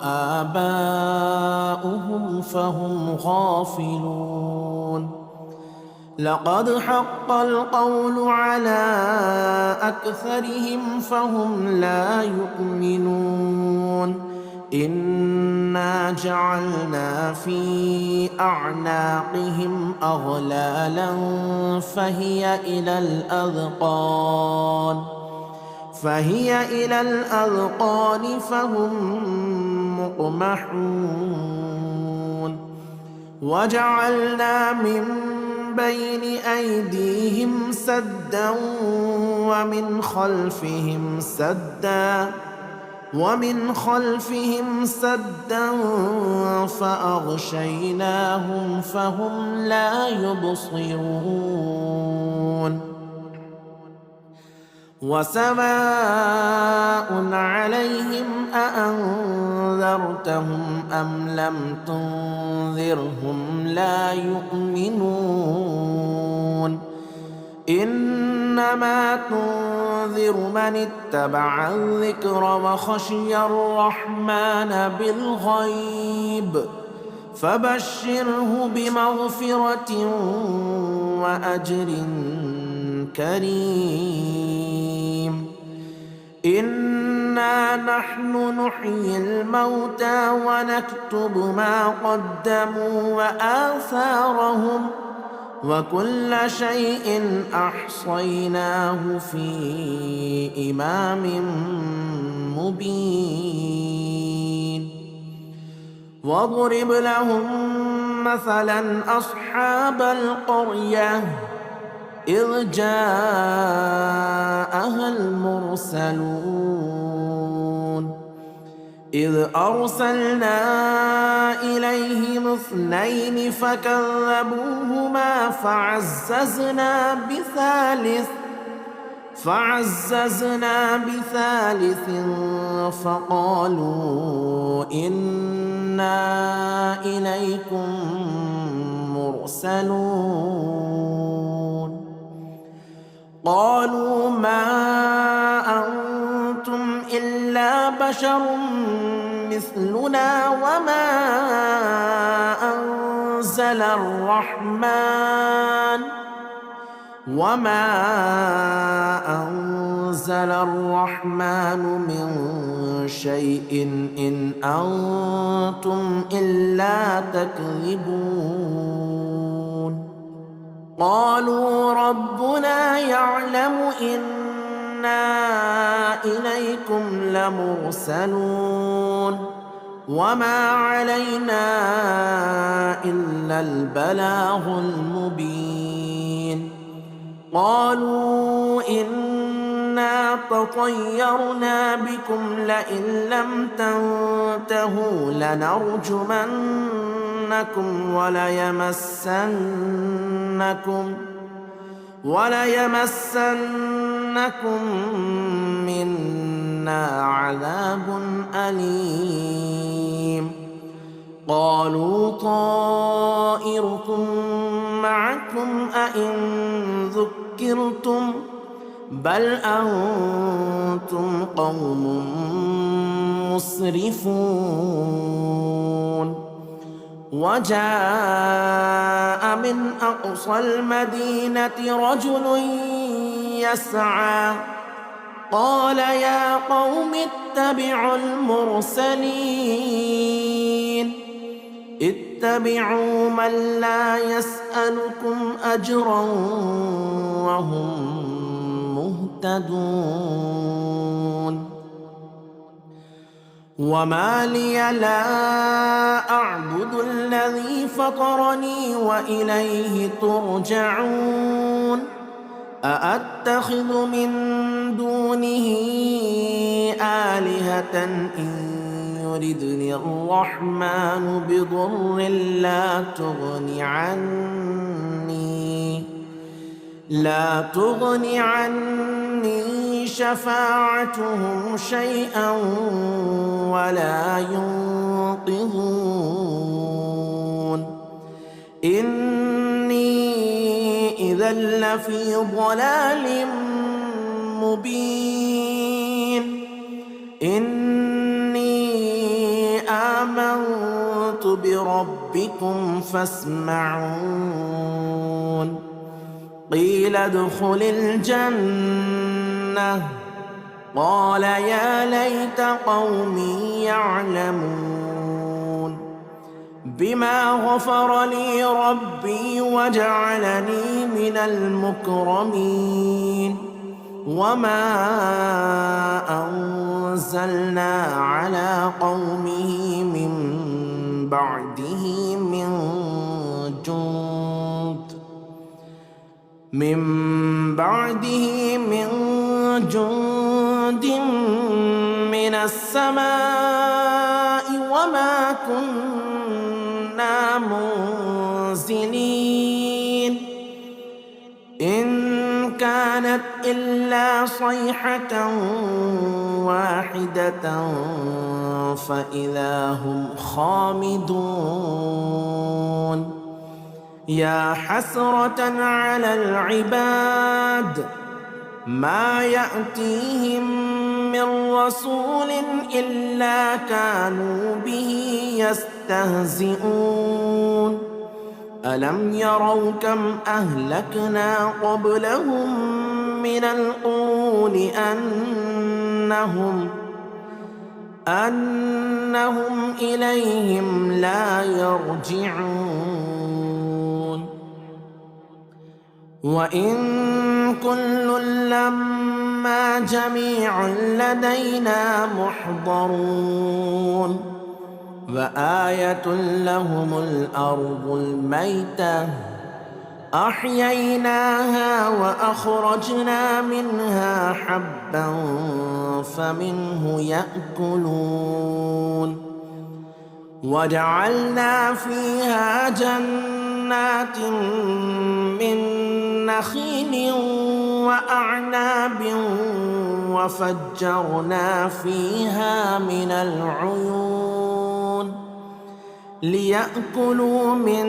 آباؤهم فهم غافلون لقد حق القول على أكثرهم فهم لا يؤمنون إنا جعلنا في أعناقهم أغلالا فهي إلى الأذقان فهم مقمحون وجعلنا من بين أيديهم سدا ومن خلفهم سدا فأغشيناهم فهم لا يبصرون وسواء عليهم أأنذرتهم أم لم تنذرهم لا يؤمنون إنما تنذر من اتبع الذكر وخشي الرحمن بالغيب فبشره بمغفرة وأجر كريم إنا نحن نحيي الموتى ونكتب ما قدموا وآثارهم وكل شيء أحصيناه في إمام مبين واضرب لهم مثلا أصحاب القرية إذ جاءها المرسلون إذ أرسلنا إليهم 2 فكذبوهما فعززنا بثالث فقالوا إنا إليكم مرسلون قالوا ما أنتم إلا بشر مثلنا وما أنزل الرحمن من شيء إن أنتم إلا تكذبون قالوا ربنا يعلم إنا إليكم لمرسلون وما علينا إلا تطيرنا بكم لئن لم تنتهوا لنرجمنكم وليمسنكم منا عذاب أليم. قالوا طائركم معكم أئن ذكرتم بل أنتم قوم مسرفون. وجاء من أقصى المدينة رجل يسعى قال يا قوم اتبعوا المرسلين اتبعوا من لا يسألكم أجرا وهم مهتدون. وما لي لا أعبد الذي فطرني وإليه ترجعون. أأتخذ من دونه آلهة إن يردني الرحمن بضر لا تغني عني شفاعتهم شيئا ولا ينقذون. إني إذا لفي ضلال مبين. إني آمنت بربكم فاسمعون. قيل ادخل الجنة قال يا ليت قومي يعلمون بما غفر لي ربي وجعلني من المكرمين. وما أنزلنا على قومه من بعده من جند من السماء وما كنا منزلين. إن كانت إلا صيحة واحدة فإذا هم خامدون. يا حسرة على العباد ما يأتيهم من رسول إلا كانوا به يستهزئون. ألم يروا كم أهلكنا قبلهم من القرون أنهم إليهم لا يرجعون. وإن كل لما جميع لدينا محضرون. وآية لهم الأرض الميتة أحييناها وأخرجنا منها حبا فمنه يأكلون. وجعلنا فيها جنات من نخيل وأعناب وفجرنا فيها من العيون ليأكلوا من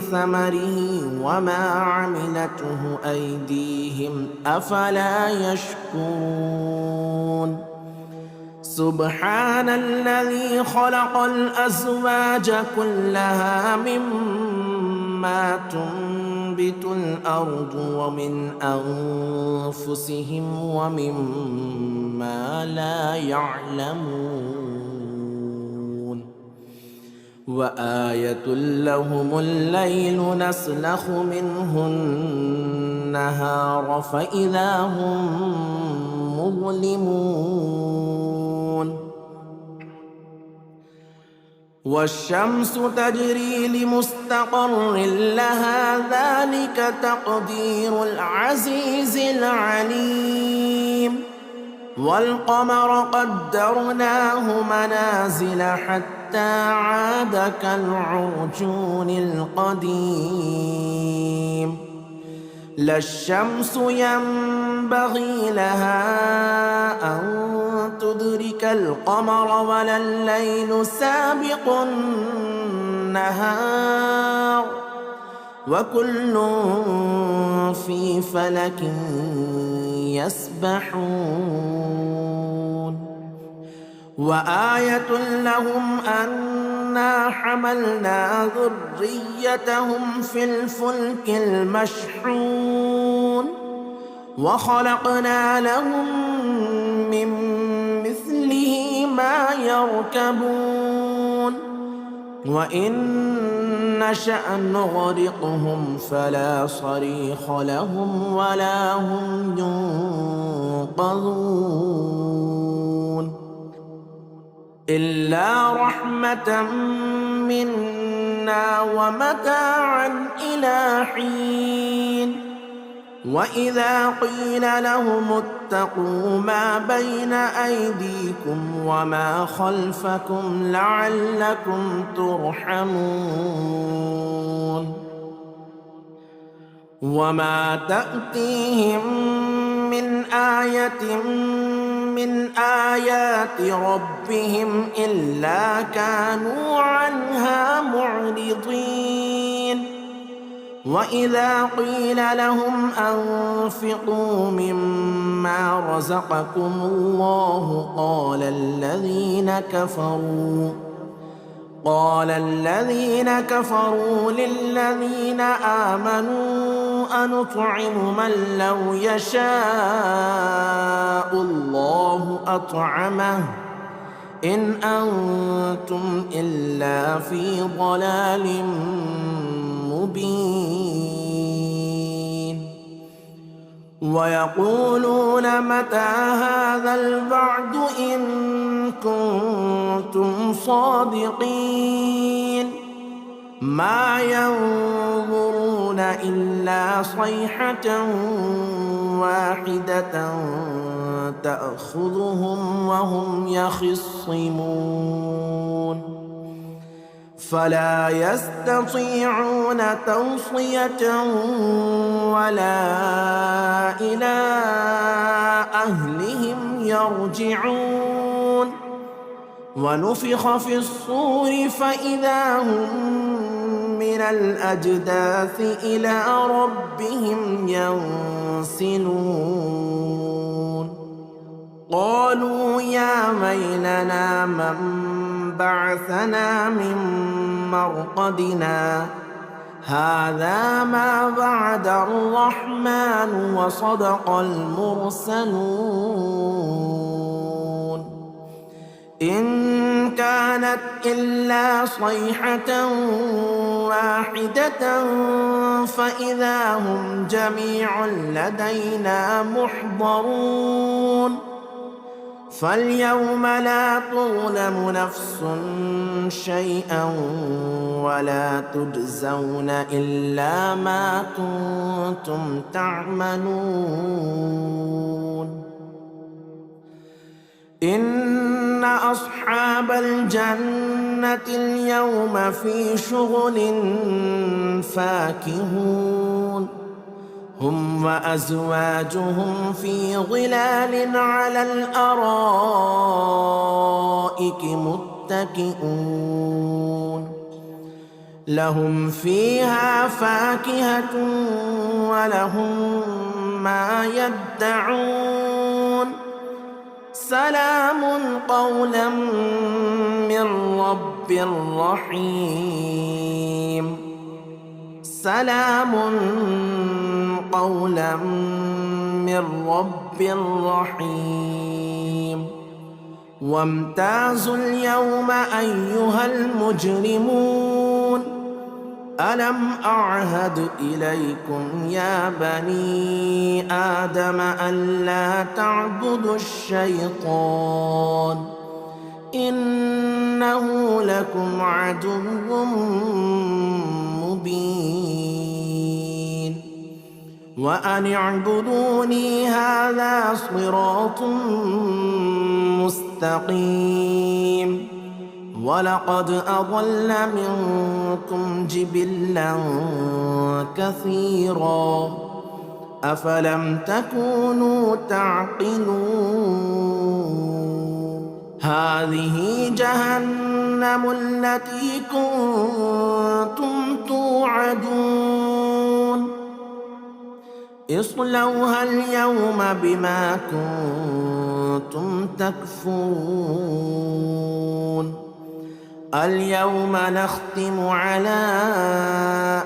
ثمره وما عملته أيديهم أفلا يشكرون. سبحان الذي خلق الأزواج كلها مما تنبت الأرض ومن أنفسهم ومما لا يعلمون. وآية لهم الليل نسلخ منه النهار فإذا هم مظلمون. والشمس تجري لمستقر لها ذلك تقدير العزيز العليم والقمر قدرناه منازل حتى عاد كالعرجون القديم لا الشمس ينبغي لها أن تدرك القمر ولا الليل سابق النهار وكل في فلك يسبحون وآية لهم أنا حملنا ذريتهم في الفلك المشحون وخلقنا لهم من مثله ما يركبون وإن نشأ نغرقهم فلا صريخ لهم ولا هم ينقذون إلا رحمة منا ومتاعا إلى حين وإذا قيل لهم اتقوا ما بين أيديكم وما خلفكم لعلكم ترحمون وما تأتيهم من آية من آيات ربهم إلا كانوا عنها معرضين وإذا قيل لهم أنفقوا مما رزقكم الله قال الذين كفروا للذين آمنوا أنطعم من لو يشاء الله أطعمه إن أنتم إلا في ضلال مبين ويقولون متى هذا الوعد إن كنتم صادقين ما ينظرون إلا صيحة واحدة تأخذهم وهم يخصمون فلا يستطيعون توصية ولا إلى أهلهم يرجعون ونفخ في الصور فإذا هم من الأجداث إلى ربهم ينسلون قالوا يا ويلنا من بعثنا من مرقدنا هذا ما وعد الرحمن وصدق المرسلون إن كانت إلا صيحة واحدة فإذا هم جميع لدينا محضرون فاليوم لا تظلم نفس شيئا ولا تجزون إلا ما كنتم تعملون إن أصحاب الجنة اليوم في شغل فاكهون هم وأزواجهم في ظلال على الأرائك متكئون لهم فيها فاكهة ولهم ما يدعون سلام قولا من رب رحيم سلام قولا من رب رحيم وامتازوا اليوم أيها المجرمون ألم أعهد إليكم يا بني آدم ألا تعبدوا الشيطان إنه لكم عدو مبين وأن اعبدوني هذا صراط مستقيم ولقد أضل منكم جبلا كثيرا أفلم تكونوا تعقلون هذه جهنم التي كنتم توعدون اصلوها اليوم بما كنتم تكفرون اليوم نختم على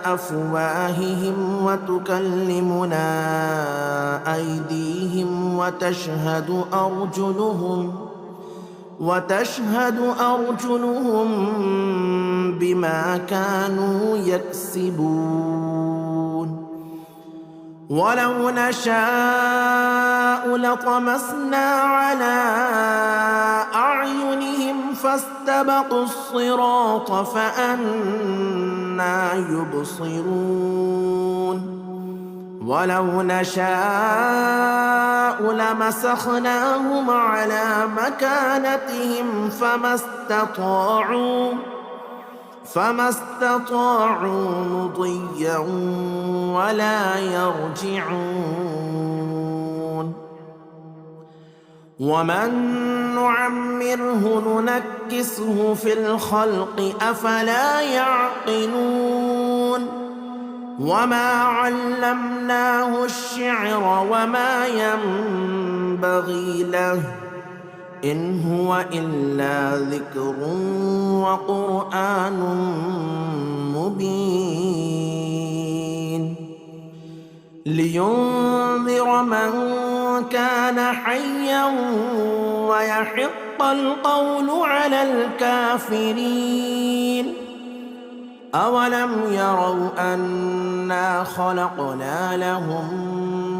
أفواههم وتكلمنا أيديهم وتشهد أرجلهم بما كانوا يكسبون ولو نشاء لطمسنا على أعينهم فاستبقوا الصراط فأنى يبصرون ولو نشاء لمسخناهم على مكانتهم فما استطاعوا مضيا ولا يرجعون ومن نعمره ننكسه في الخلق أفلا يعقلون وما علمناه الشعر وما ينبغي له إن هو إلا ذكر وقرآن مبين لينذر من كان حيا ويحق القول على الكافرين أولم يروا أنا خلقنا لهم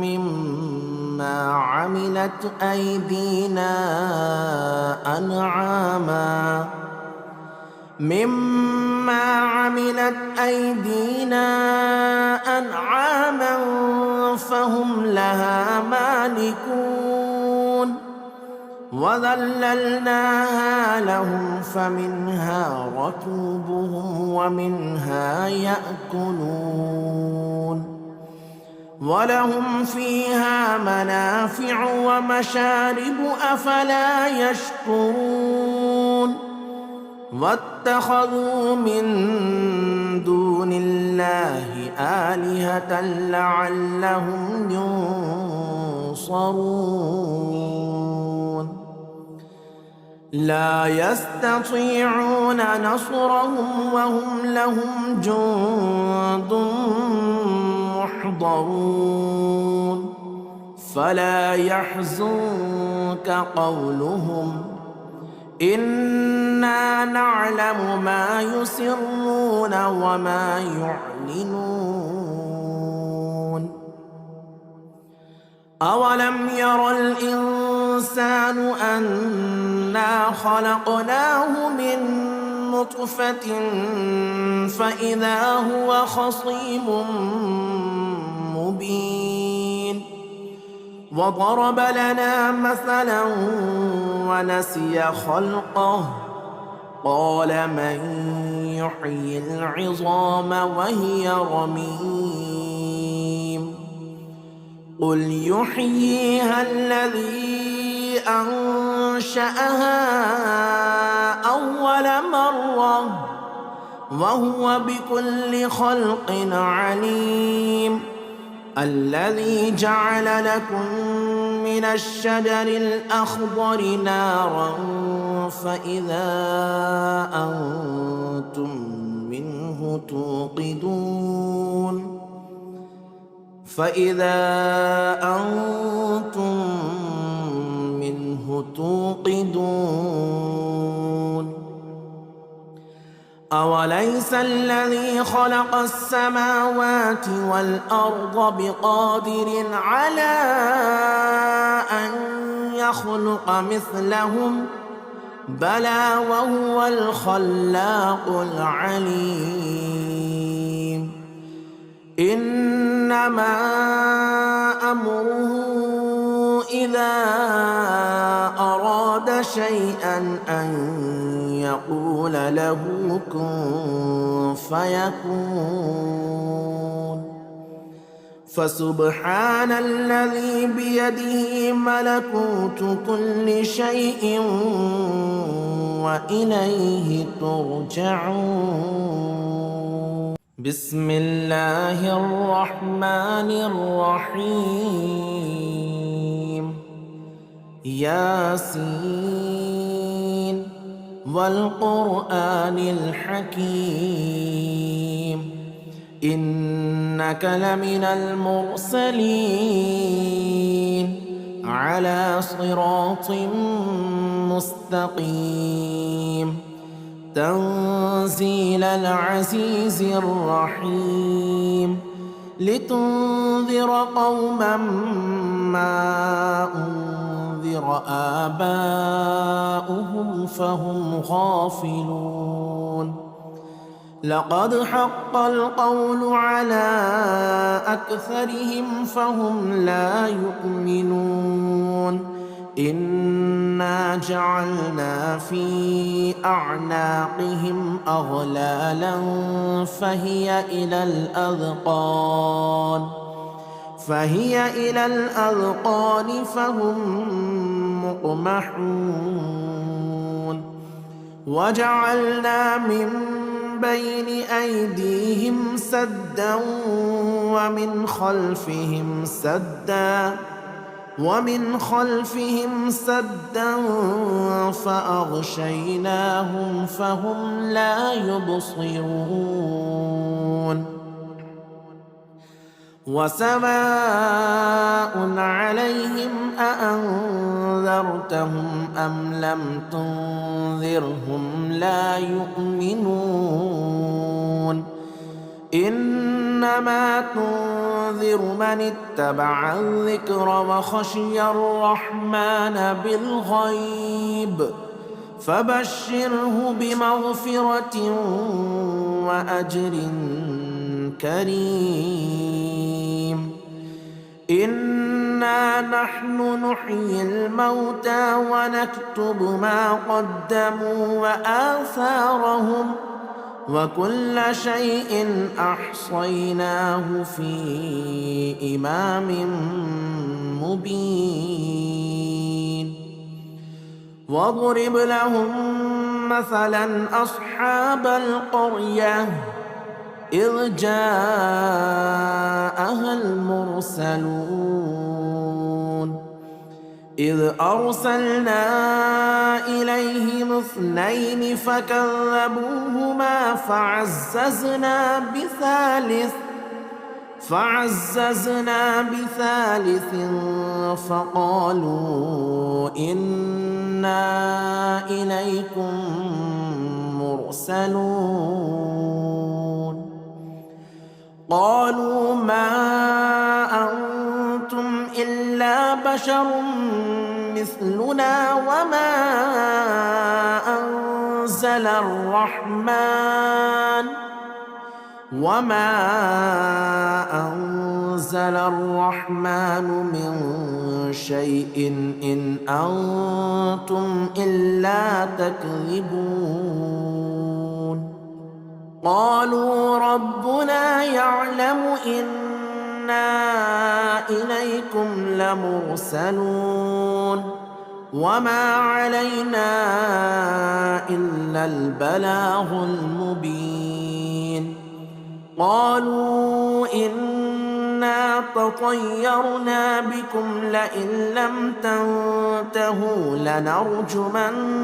مما عملت أيدينا أنعاما فهم لها مالكون وذللناها لهم فمنها ركوبهم ومنها يأكلون ولهم فيها منافع ومشارب أفلا يشكرون واتخذوا من دون الله آلهة لعلهم ينصرون لا يستطيعون نصرهم وهم لهم جند محضرون فلا يحزنك قولهم إنا نعلم ما يسرون وما يعلنون أولم ير الإنسان أنا خلقناه من نطفة فإذا هو خصيم مبين وضرب لنا مثلا ونسي خلقه قال من يحيي العظام وهي رميم قل يحييها الذي أنشأها أول مرة وهو بكل خلق عليم الذي جعل لكم من الشجر الأخضر نارا فإذا أنتم منه توقدون أوليس الذي خلق السماوات والأرض بقادر على أن يخلق مثلهم بلى وهو الخلاق العليم إنما أمره إذا أراد شيئا أن يقول له كن فيكون فسبحان الذي بيده ملكوت كل شيء وإليه ترجعون بسم الله الرحمن الرحيم ياسين والقرآن الحكيم إنك لمن المرسلين على صراط مستقيم تنزيل العزيز الرحيم لتنذر قوما ما أنذر آباؤهم فهم غافلون لقد حق القول على أكثرهم فهم لا يؤمنون إنا جعلنا في أعناقهم أغلالا فهي إلى الأذقان فهم مقمحون وجعلنا من بين أيديهم سدا ومن خلفهم سدا فأغشيناهم فهم لا يبصرون وسواء عليهم أأنذرتهم أم لم تنذرهم لا يؤمنون إنما تنذر من اتبع الذكر وخشي الرحمن بالغيب فبشره بمغفرة وأجر كريم إنا نحن نحيي الموتى ونكتب ما قدموا وآثارهم وكل شيء أحصيناه في إمام مبين واضرب لهم مثلا أصحاب القرية إذ جاءها المرسلون إذ أرسلنا إليهم 2 فكذبوهما فعززنا بثالث فقالوا إنا إليكم مرسلون قالوا ما أنتم إلا بشر مثلنا وما أنزل الرحمن من شيء إن أنتم إلا تكذبون قالوا ربنا يعلم إنا إليكم لمرسلون وما علينا إلا البلاغ المبين قالوا إنا تطيرنا بكم لئن لم تنتهوا لنرجمنكم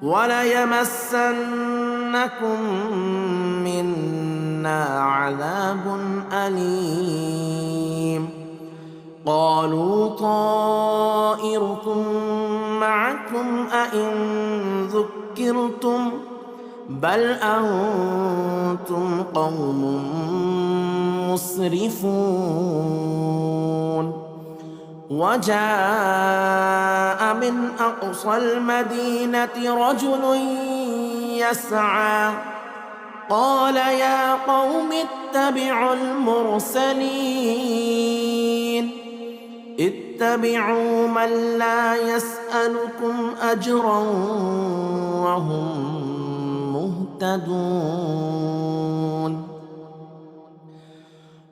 وليمسنكم منا عذاب أليم قالوا طائركم معكم أئن ذكرتم بل أنتم قوم مسرفون وجاء من أقصى المدينة رجل يسعى قال يا قوم اتبعوا المرسلين اتبعوا من لا يسألكم أجرا وهم مهتدون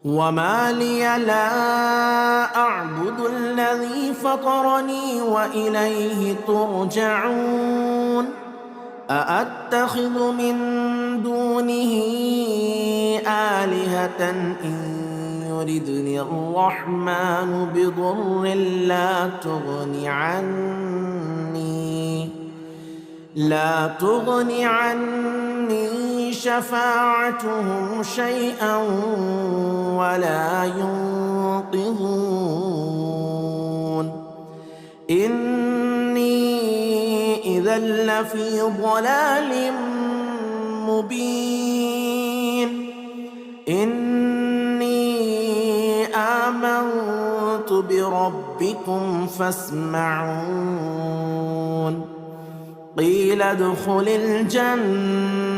وما لي لا أعبد الذي فطرني وإليه ترجعون أأتخذ من دونه آلهة إن يردني الرحمن بضر لا تغني عني شفاعتهم شيئا ولا ينقذون إني إذا لفي ضلال مبين إني آمنت بربكم فاسمعون قيل ادخل الجنة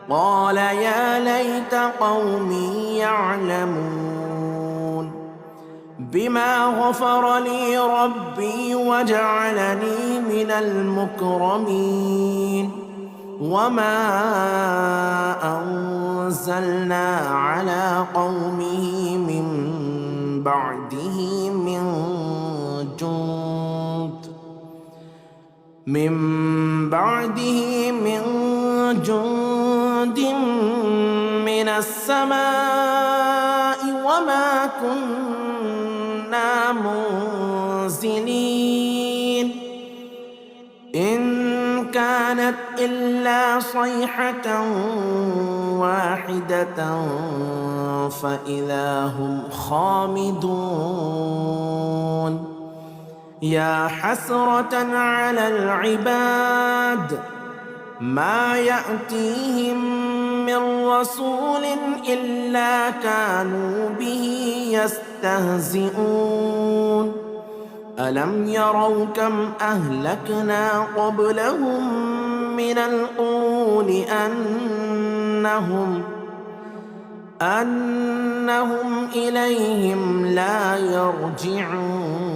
قال يا ليت قومي يعلمون بما غفر لي ربي وجعلني من المكرمين وما أنزلنا على قومه من بعده من جند من السماء وما كنا منزلين إن كانت إلا صيحة واحدة فإذا هم خامدون يا حسرة على العباد ما يأتيهم من رسول إلا كانوا به يستهزئون ألم يروا كم أهلكنا قبلهم من القرون أنهم إليهم لا يرجعون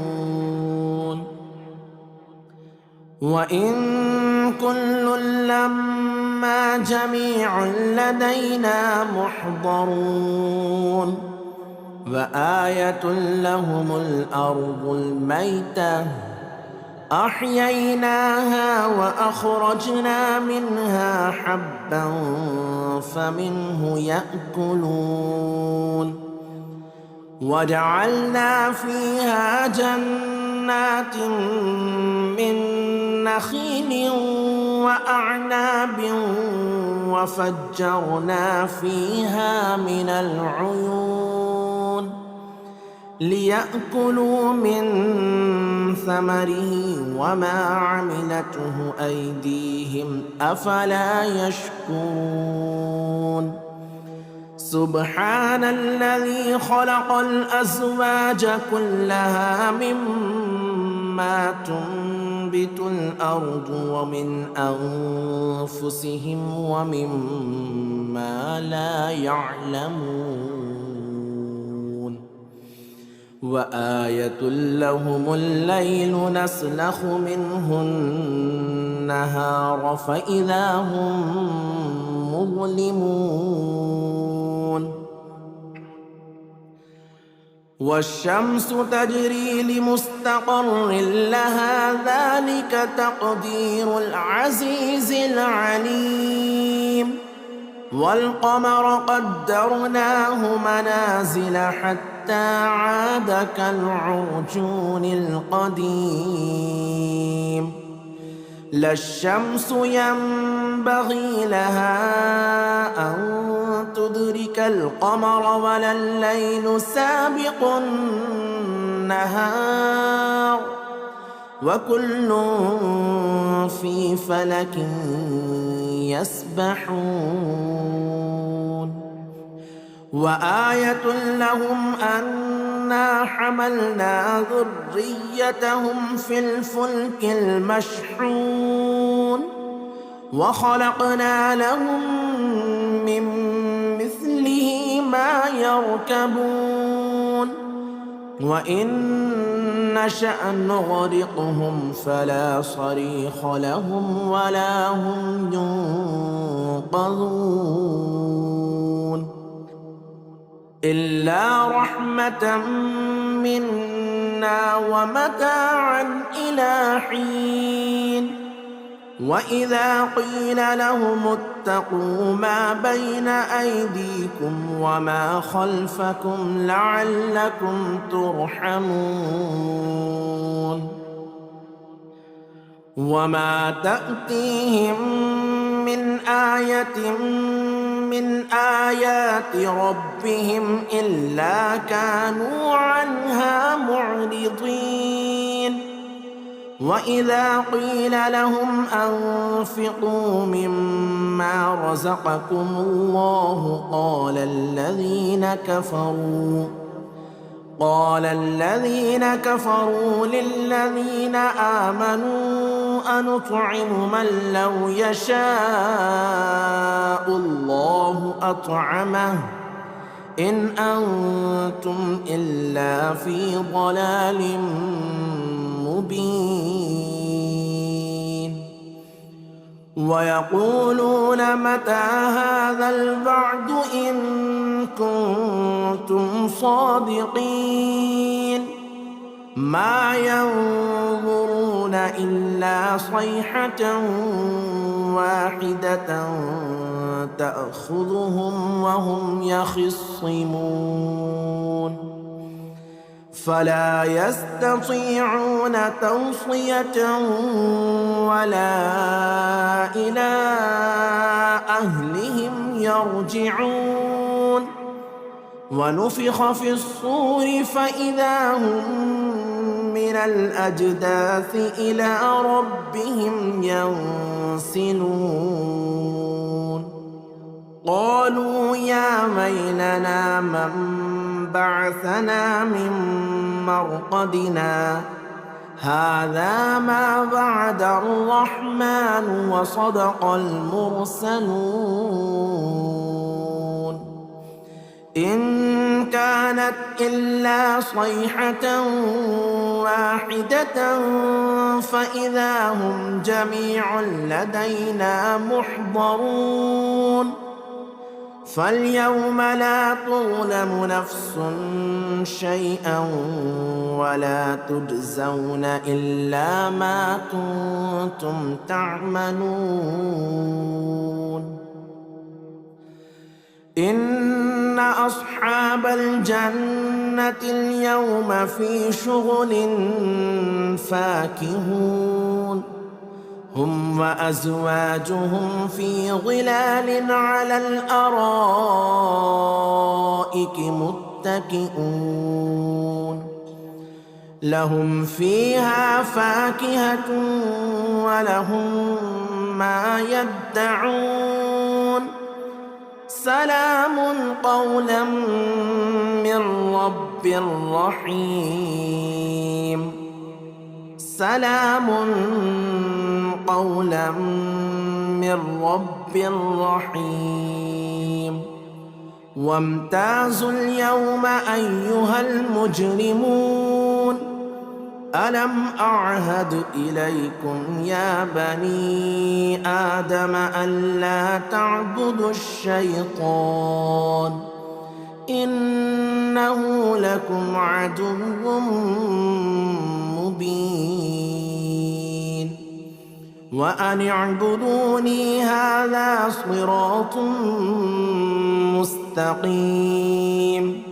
وإن كل لما جميع لدينا محضرون وآية لهم الأرض الميتة أحييناها وأخرجنا منها حبا فمنه يأكلون وجعلنا فيها جنات من نخيل وأعناب وفجرنا فيها من العيون ليأكلوا من ثمره وما عملته أيديهم أفلا يشكرون سبحان الذي خلق الأزواج كلها مما تنبت الأرض ومن أنفسهم ومما لا يعلمون وآية لهم الليل نسلخ منه النهار فإذا هم مظلمون والشمس تجري لمستقر لها ذلك تقدير العزيز العليم والقمر قدرناه منازل حتى عاد كالعرجون القديم لا الشمس ينبغي لها أن تدرك القمر ولا الليل سابق النهار وكل في فلك يسبحون وآية لهم أنا حملنا ذريتهم في الفلك المشحون وخلقنا لهم من مثله ما يركبون وإن نشأ نغرقهم فلا صريخ لهم ولا هم ينقذون إلا رحمة منا ومتاعا إلى حين وإذا قيل لهم اتقوا ما بين أيديكم وما خلفكم لعلكم ترحمون وما تأتيهم من آية من آيات ربهم إلا كانوا عنها معرضين وإذا قيل لهم أنفقوا مما رزقكم الله قال الذين كفروا للذين آمنوا أنطعم من لو يشاء الله أطعمه إن أنتم إلا في ضلال مبين ويقولون متى هذا الوعد إن كنتم صادقين ما ينظرون إلا صيحة واحدة تأخذهم وهم يخصمون فلا يستطيعون توصية ولا إلى أهلهم يرجعون ونفخ في الصور فإذا هم من الأجداث إلى ربهم ينسلون قالوا يا ويلنا من بعثنا من مرقدنا هذا ما وعد الرحمن وصدق المرسلون إن كانت إلا صيحة واحدة فإذا هم جميع لدينا محضرون فاليوم لا تظلم نفس شيئا ولا تجزون إلا ما كنتم تعملون إن أصحاب الجنة اليوم في شغل فاكهون هم وأزواجهم في ظلال على الأرائك متكئون لهم فيها فاكهة ولهم ما يدعون سلام قولا من رب رحيم سلام قولا من رب رحيم وامتازوا اليوم أيها المجرمون ألم أعهد إليكم يا بني آدم ألا تعبدوا الشيطان إنه لكم عدو مبين وأن اعبدوني هذا صراط مستقيم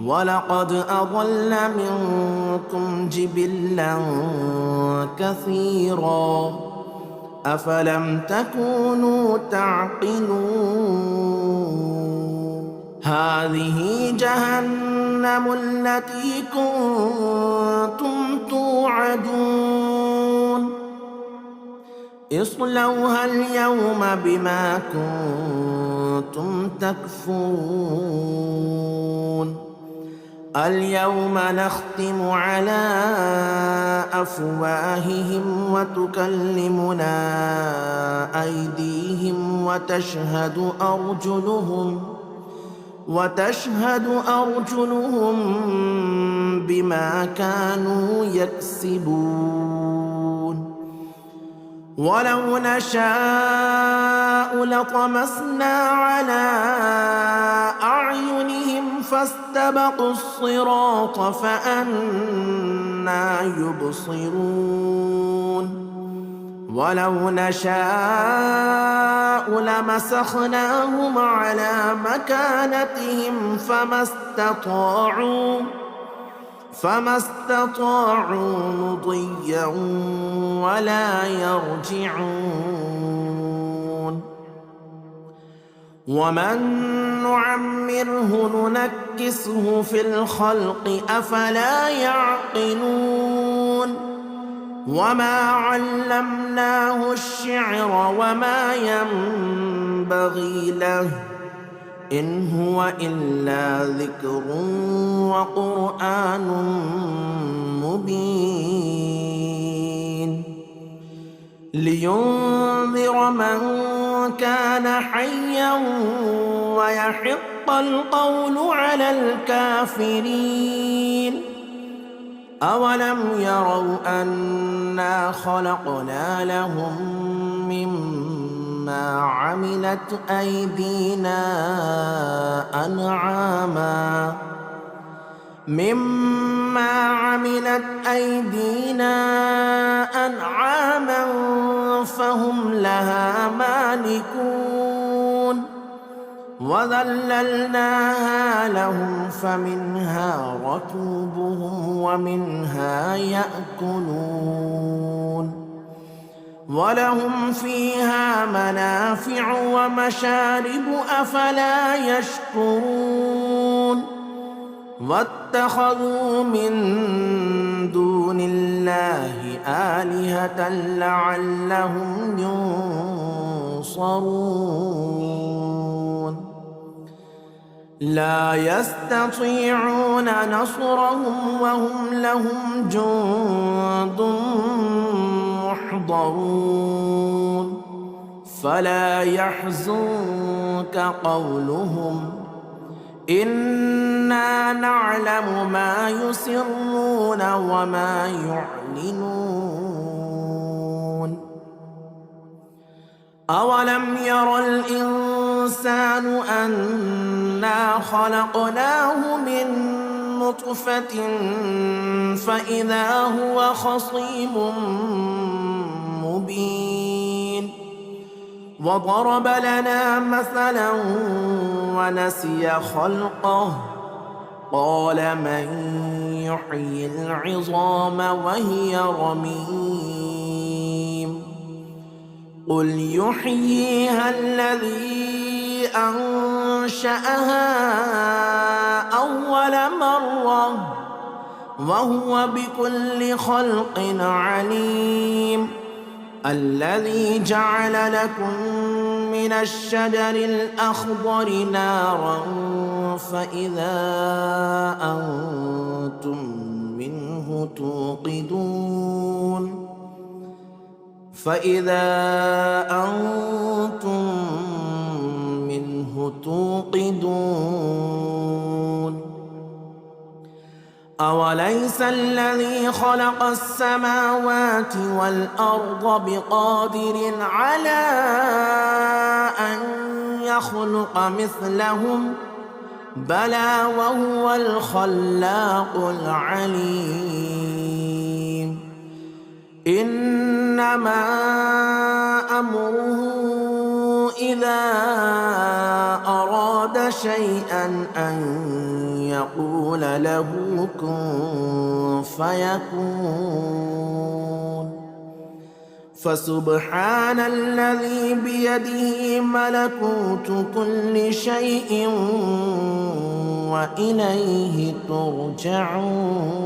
ولقد أضل منكم جبلا كثيرا أفلم تكونوا تعقلون هذه جهنم التي كنتم توعدون اصلوها اليوم بما كنتم تكفرون اليوم نختم على أفواههم وتكلمنا أيديهم وتشهد أرجلهم بما كانوا يكسبون ولو نشاء لطمسنا على أعينهم فاستبقوا الصراط فأنى يبصرون ولو نشاء لمسخناهم على مكانتهم فما استطاعوا مضيا ولا يرجعون ومن نعمره ننكسه في الخلق أفلا يعقلون وما علمناه الشعر وما ينبغي له إن هو إلا ذكر وقرآن مبين لينذر من كان حيا ويحق القول على الكافرين أولم يروا أنا خلقنا لهم مما عملت أيدينا أنعاما فهم لها مالكون وذللناها لهم فمنها ركوبهم ومنها يأكلون ولهم فيها منافع ومشارب أفلا يشكرون واتخذوا من دون الله آلهة لعلهم ينصرون لا يستطيعون نصرهم وهم لهم جند محضرون فلا يحزنك قولهم إنا نعلم ما يسرون وما يعلنون أولم ير الإنسان أنا خلقناه من نطفة فإذا هو خصيم مبين وضرب لنا مثلا ونسي خلقه قال من يحيي العظام وهي رميم قل يحييها الذي أنشأها أول مرة وهو بكل خلق عليم الذي جعل لكم من الشجر الأخضر نارا فإذا أنتم منه توقدون أوليس الذي خلق السماوات والأرض بقادر على أن يخلق مثلهم بلى وهو الخلاق العليم إنما أمره إذا أراد شيئا أن يقول له كن فيكون فسبحان الذي بيده ملكوت كل شيء وإليه ترجعون.